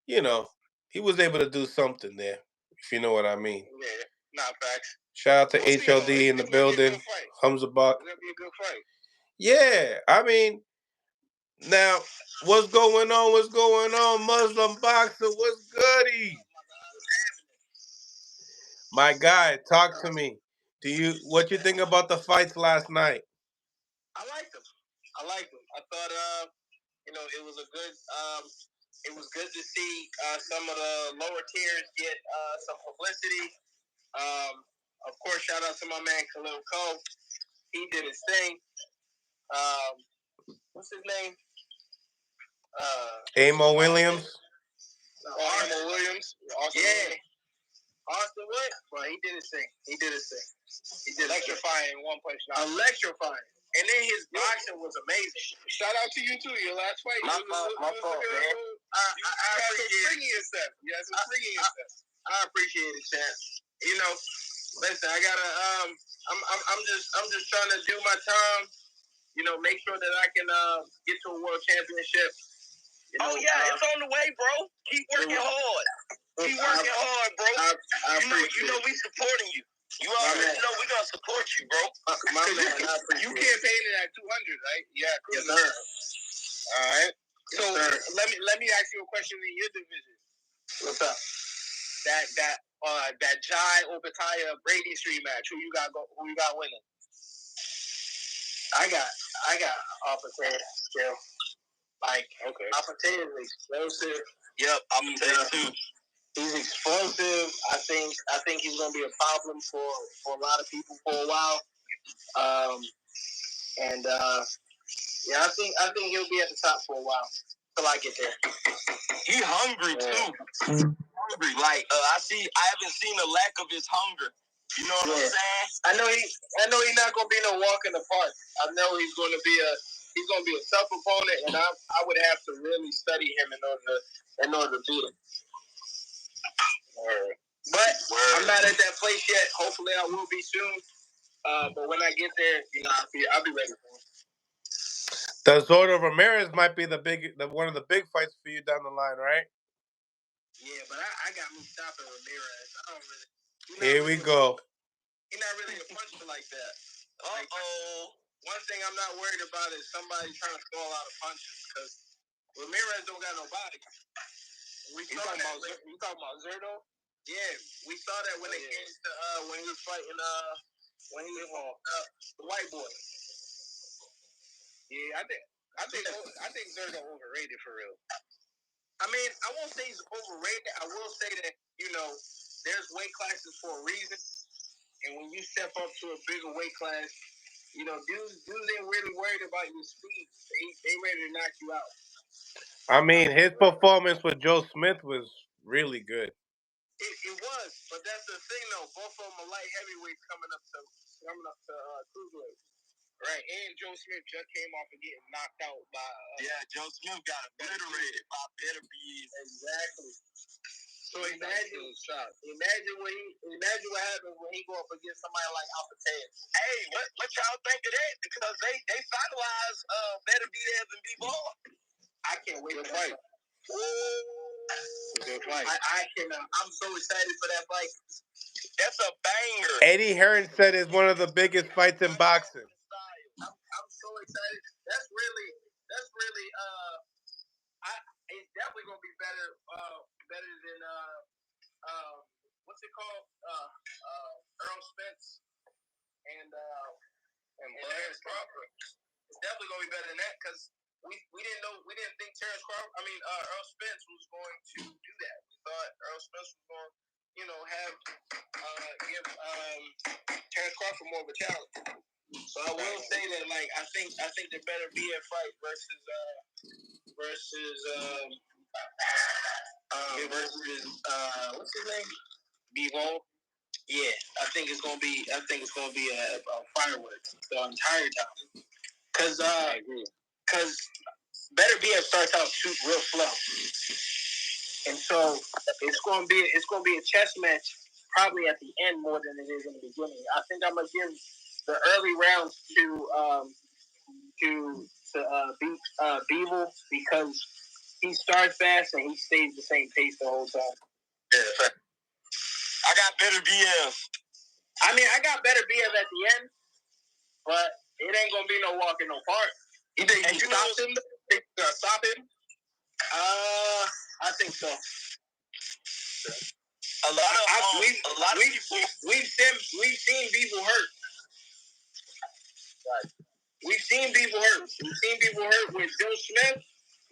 he was able to do something there, if you know what I mean. Yeah, not facts. Shout out to HLD in the building. Hamza Bach. It's gonna be a good fight. Yeah, I mean, now what's going on? What's going on, Muslim boxer? What's goody? My guy, talk to me. What you think about the fights last night? I liked them. I thought, it was it was good to see some of the lower tiers get some publicity. Of course, shout out to my man Khalil Cole. He did his thing. What's his name? Amo Williams. Amo Williams. Yeah. Austin what? Well, he did his thing. He did electrifying 1 punch knockout. Electrifying. And then his boxing was amazing. Shout out to you too. Your last fight. My fault, man. I appreciate it. You had some springy stuff. I appreciate it, champ. You know, listen, I gotta. I'm just trying to do my time. You know, make sure that I can get to a world championship. You know, it's on the way, bro. Keep working hard. Keep working hard, bro. You know we supporting you. You already know we're gonna support you, bro. My man, you campaigning at 200, right? Yeah, yes, sir. All right. So let me ask you a question in your division. What's up? That Jai Obitaya Brady Street match. Who you got winning? I got Obitaya still. Like, okay. Obitaya is explosive. Yep, Obitaya too. He's explosive. I think he's gonna be a problem for a lot of people for a while. Yeah, I think he'll be at the top for a while till I get there. He hungry too. Hungry. Like I haven't seen a lack of his hunger. You know what I'm saying? I know he's not gonna be no walk in the park. I know he's gonna be a tough opponent, and I would have to really study him in order to beat him. But I'm not at that place yet. Hopefully, I will be soon. But when I get there, I'll be ready for him. The Zordo Ramirez might be one of the big fights for you down the line, right? Yeah, but I got Mustafa Ramirez. I don't really. Here we go. He's not really a puncher like that. One thing I'm not worried about is somebody trying to throw a lot of punches because Ramirez don't got no body. You talking about Zerdo? Yeah, we saw that when it came to when he was fighting the white boy. Yeah, I think Zerdo overrated for real. I mean, I won't say he's overrated. I will say that there's weight classes for a reason, and when you step up to a bigger weight class, dudes ain't really worried about your speed. They ready to knock you out. I mean, his performance with Joe Smith was really good. It was, but that's the thing though. Both of them are light heavyweights coming up to cruiserweight. Right, and Joe Smith just came off of getting knocked out by. Joe Smith got obliterated by Better Bees. Exactly. So imagine what happens when he go up against somebody like Alphatez. Hey, what y'all think of that? Because they finalized Better Bees and B-Ball. I can't wait for that fight. Good fight. I'm so excited for that fight. That's a banger. Eddie Hearn said it's one of the biggest fights in boxing. I'm so excited. That's really it's definitely gonna be better than what's it called? Earl Spence and Terrence Crawford. It's definitely gonna be better than that because we didn't think Earl Spence was going to do that. We thought Earl Spence was going to give Terrence Crawford more of a challenge. So I will say that I think there better be a fight versus what's his name? B-Ball. Yeah, I think it's gonna be a fireworks the entire time. Cause Better BF starts out shoot real slow, and so it's gonna be a chess match probably at the end more than it is in the beginning. I think I'm gonna give the early rounds to beat Beeble because he starts fast and he stays the same pace the whole time. Yeah, I got Better BF. I mean, I got Better BF at the end, but it ain't gonna be no walk in no park. You think you stop him? Stop him? I think so. We've seen people hurt. Right. We've seen people hurt. We've seen people hurt with Joe Smith,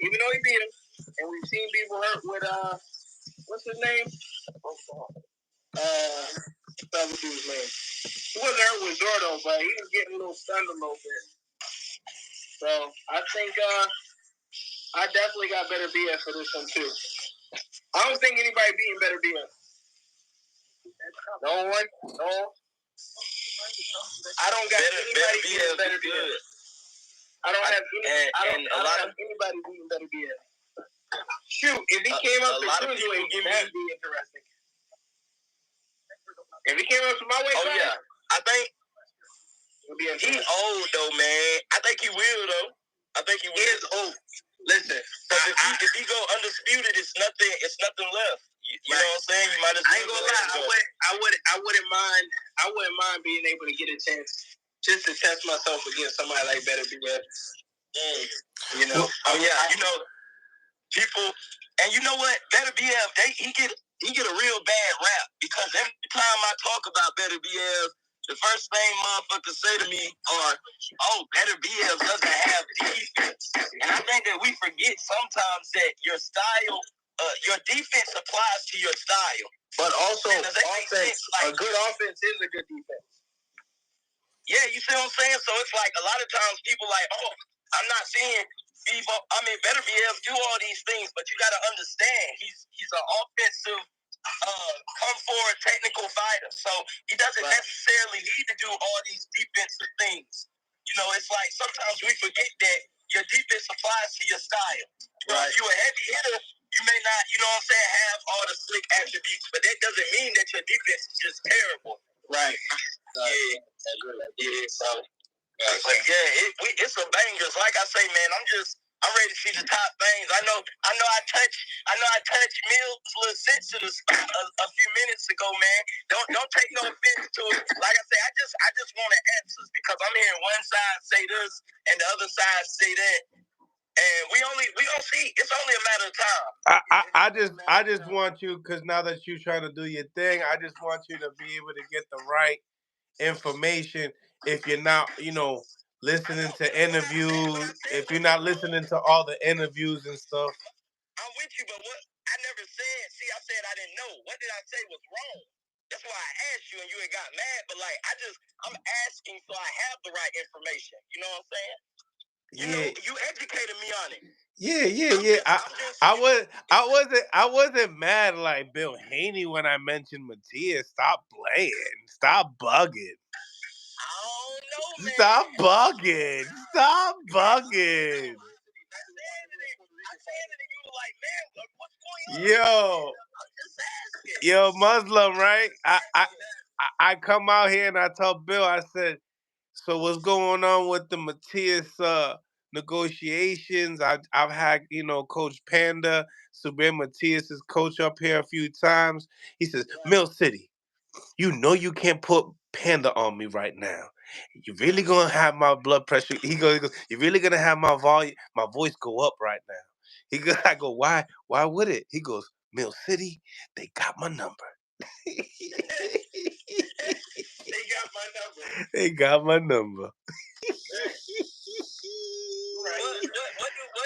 even though he beat him, and we've seen people hurt with what's his name? That was his name. He wasn't hurt with Zordo, but he was getting a little stunned a little bit. So I think I definitely got Better BF for this one too. I don't think anybody beating Better BF. No one? No. I don't got anybody beating Better BF. I don't have anybody beating Better BF. Shoot, if he came up to cruiserweight, that'd be interesting. If he came up to my weight class, yeah, I think he's old though, man. I think he will though. I think he will. He is old. Listen, if he go undisputed, it's nothing left. You know what I'm saying? You might as well. I ain't gonna lie. I wouldn't mind being able to get a chance just to test myself against somebody like Better BF. people, and you know what? Better BF, he get a real bad rap because every time I talk about Better BF, the first thing motherfuckers say to me are, "Oh, Better BF doesn't have defense," and I think that we forget sometimes that your style, your defense applies to your style, but also offense. Like, a good offense is a good defense. Yeah, you see what I'm saying? So it's like a lot of times people like, oh, I'm not seeing Evo. I mean, Better BF do all these things, but you got to understand he's an offensive, come forward technical fighter. So he doesn't necessarily need to do all these defensive things. You know, it's like sometimes we forget that your defense applies to your style. Right. If you're a heavy hitter, you may not, you know what I'm saying, have all the slick attributes, but that doesn't mean that your defense is just terrible. Right. Yeah. So, like, it's a bangers. Like I say, man, I'm ready to see the top things. I know. I touched Mill's little sensitive spot a few minutes ago, man. Don't take no offense to it. Like I say, I just want answers because I'm hearing one side say this and the other side say that. And we gonna see. It's only a matter of time. I just want you, because now that you're trying to do your thing, I just want you to be able to get the right information. If you're not, listening to interviews, if you're not listening to all the interviews and stuff. I'm with you, but what I never said. See, I said I didn't know. What did I say was wrong? That's why I asked you, and you had got mad. But like, I'm asking so I have the right information. You know what I'm saying? You know, you educated me on it. Yeah. I wasn't mad like Bill Haney when I mentioned Matias. Stop playing. Stop bugging. I don't know, man. Stop bugging. Stop bugging. Yo, Muslim, right? I come out here and I tell Bill, I said, so what's going on with the Matias negotiations? I've had, Coach Panda, Subriel Matias' coach up here a few times. He says, Mill City, you know you can't put Panda on me right now. You really gonna have my blood pressure. He goes, you're really gonna have my voice go up right now. I go, why? Why would it? He goes, Mill City, they got my number. They got my number. What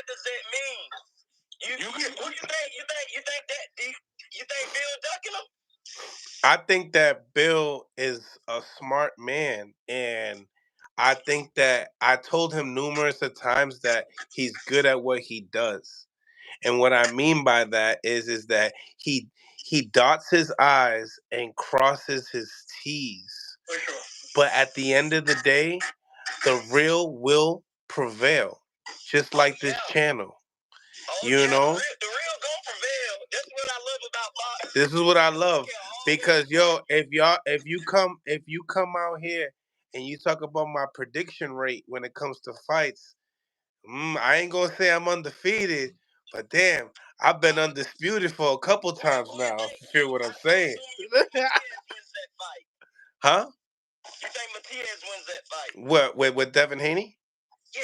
does that mean? You think Bill ducking him? I think that Bill is a smart man, and I think that I told him numerous of times that he's good at what he does. And what I mean by that is that he dots his I's and crosses his T's. For sure. But at the end of the day, the real will prevail. Just like this channel. The real gonna prevail. That's what I love about boxing. This is what I love. Because if you come out here and you talk about my prediction rate when it comes to fights, I ain't gonna say I'm undefeated, but damn, I've been undisputed for a couple times now. If you feel what I'm saying. Huh? You think Matias wins that fight? What with Devin Haney? Yeah.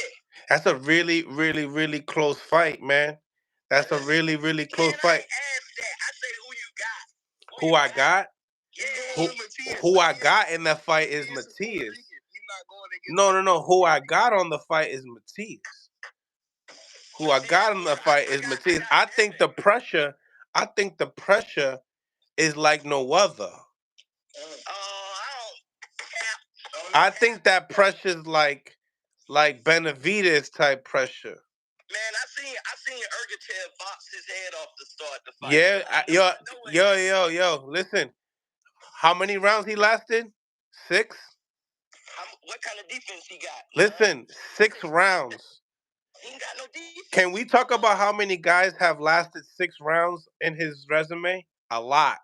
That's a really, really, really close fight, man. That's a really, really close fight. I say who you got. Who I got? Yeah. Who I got in that fight is Matias. No. Who I got on the fight is Matias. Who I got in the fight is Matias. I think the pressure is like no other. I think that pressure's like Benavidez type pressure. Man, I seen Ergachev box his head off to start the Yeah, fight. yo. Listen, how many rounds he lasted? 6. What kind of defense he got? Listen, 6 rounds. He ain't got no defense. Can we talk about how many guys have lasted 6 rounds in his resume? A lot.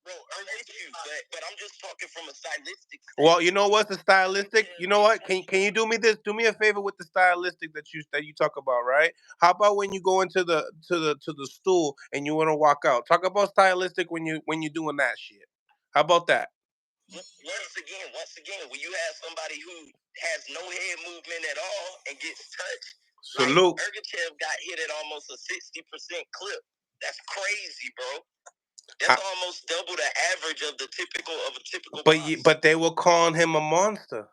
Bro, I'm with you, but I'm just talking from a stylistic. Well, you know what's the stylistic? You know what? Can you do me this? Do me a favor with the stylistic that you talk about, right? How about when you go into the stool and you want to walk out? Talk about stylistic when you doing that shit. How about that? Once again, when you have somebody who has no head movement at all and gets touched, Salute. Like, Ergachev got hit at almost a 60% clip. That's crazy, bro. That's almost double the average of a typical box. But they were calling him a monster.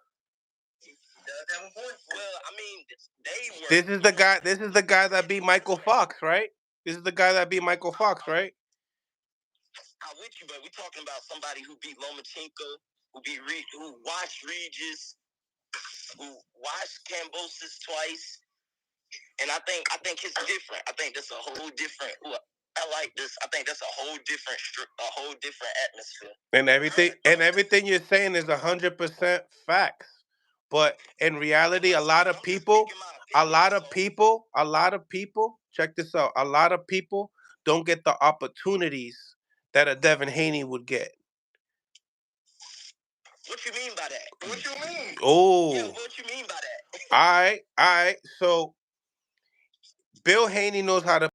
Well, I mean, they were. This is the guy. This is the guy that beat Michael Fox, right? This is the guy that beat Michael Fox, right? I'm with you, but we're talking about somebody who beat Lomachenko, who watched Regis, who watched Kambosos twice, and I think it's different. I think that's a whole different. I like this. I think that's a whole different atmosphere. And everything you're saying is 100% facts. But in reality, a lot of people, check this out. A lot of people don't get the opportunities that a Devin Haney would get. What you mean by that? What you mean? Oh. Yeah, what you mean by that? All right. So Bill Haney knows how to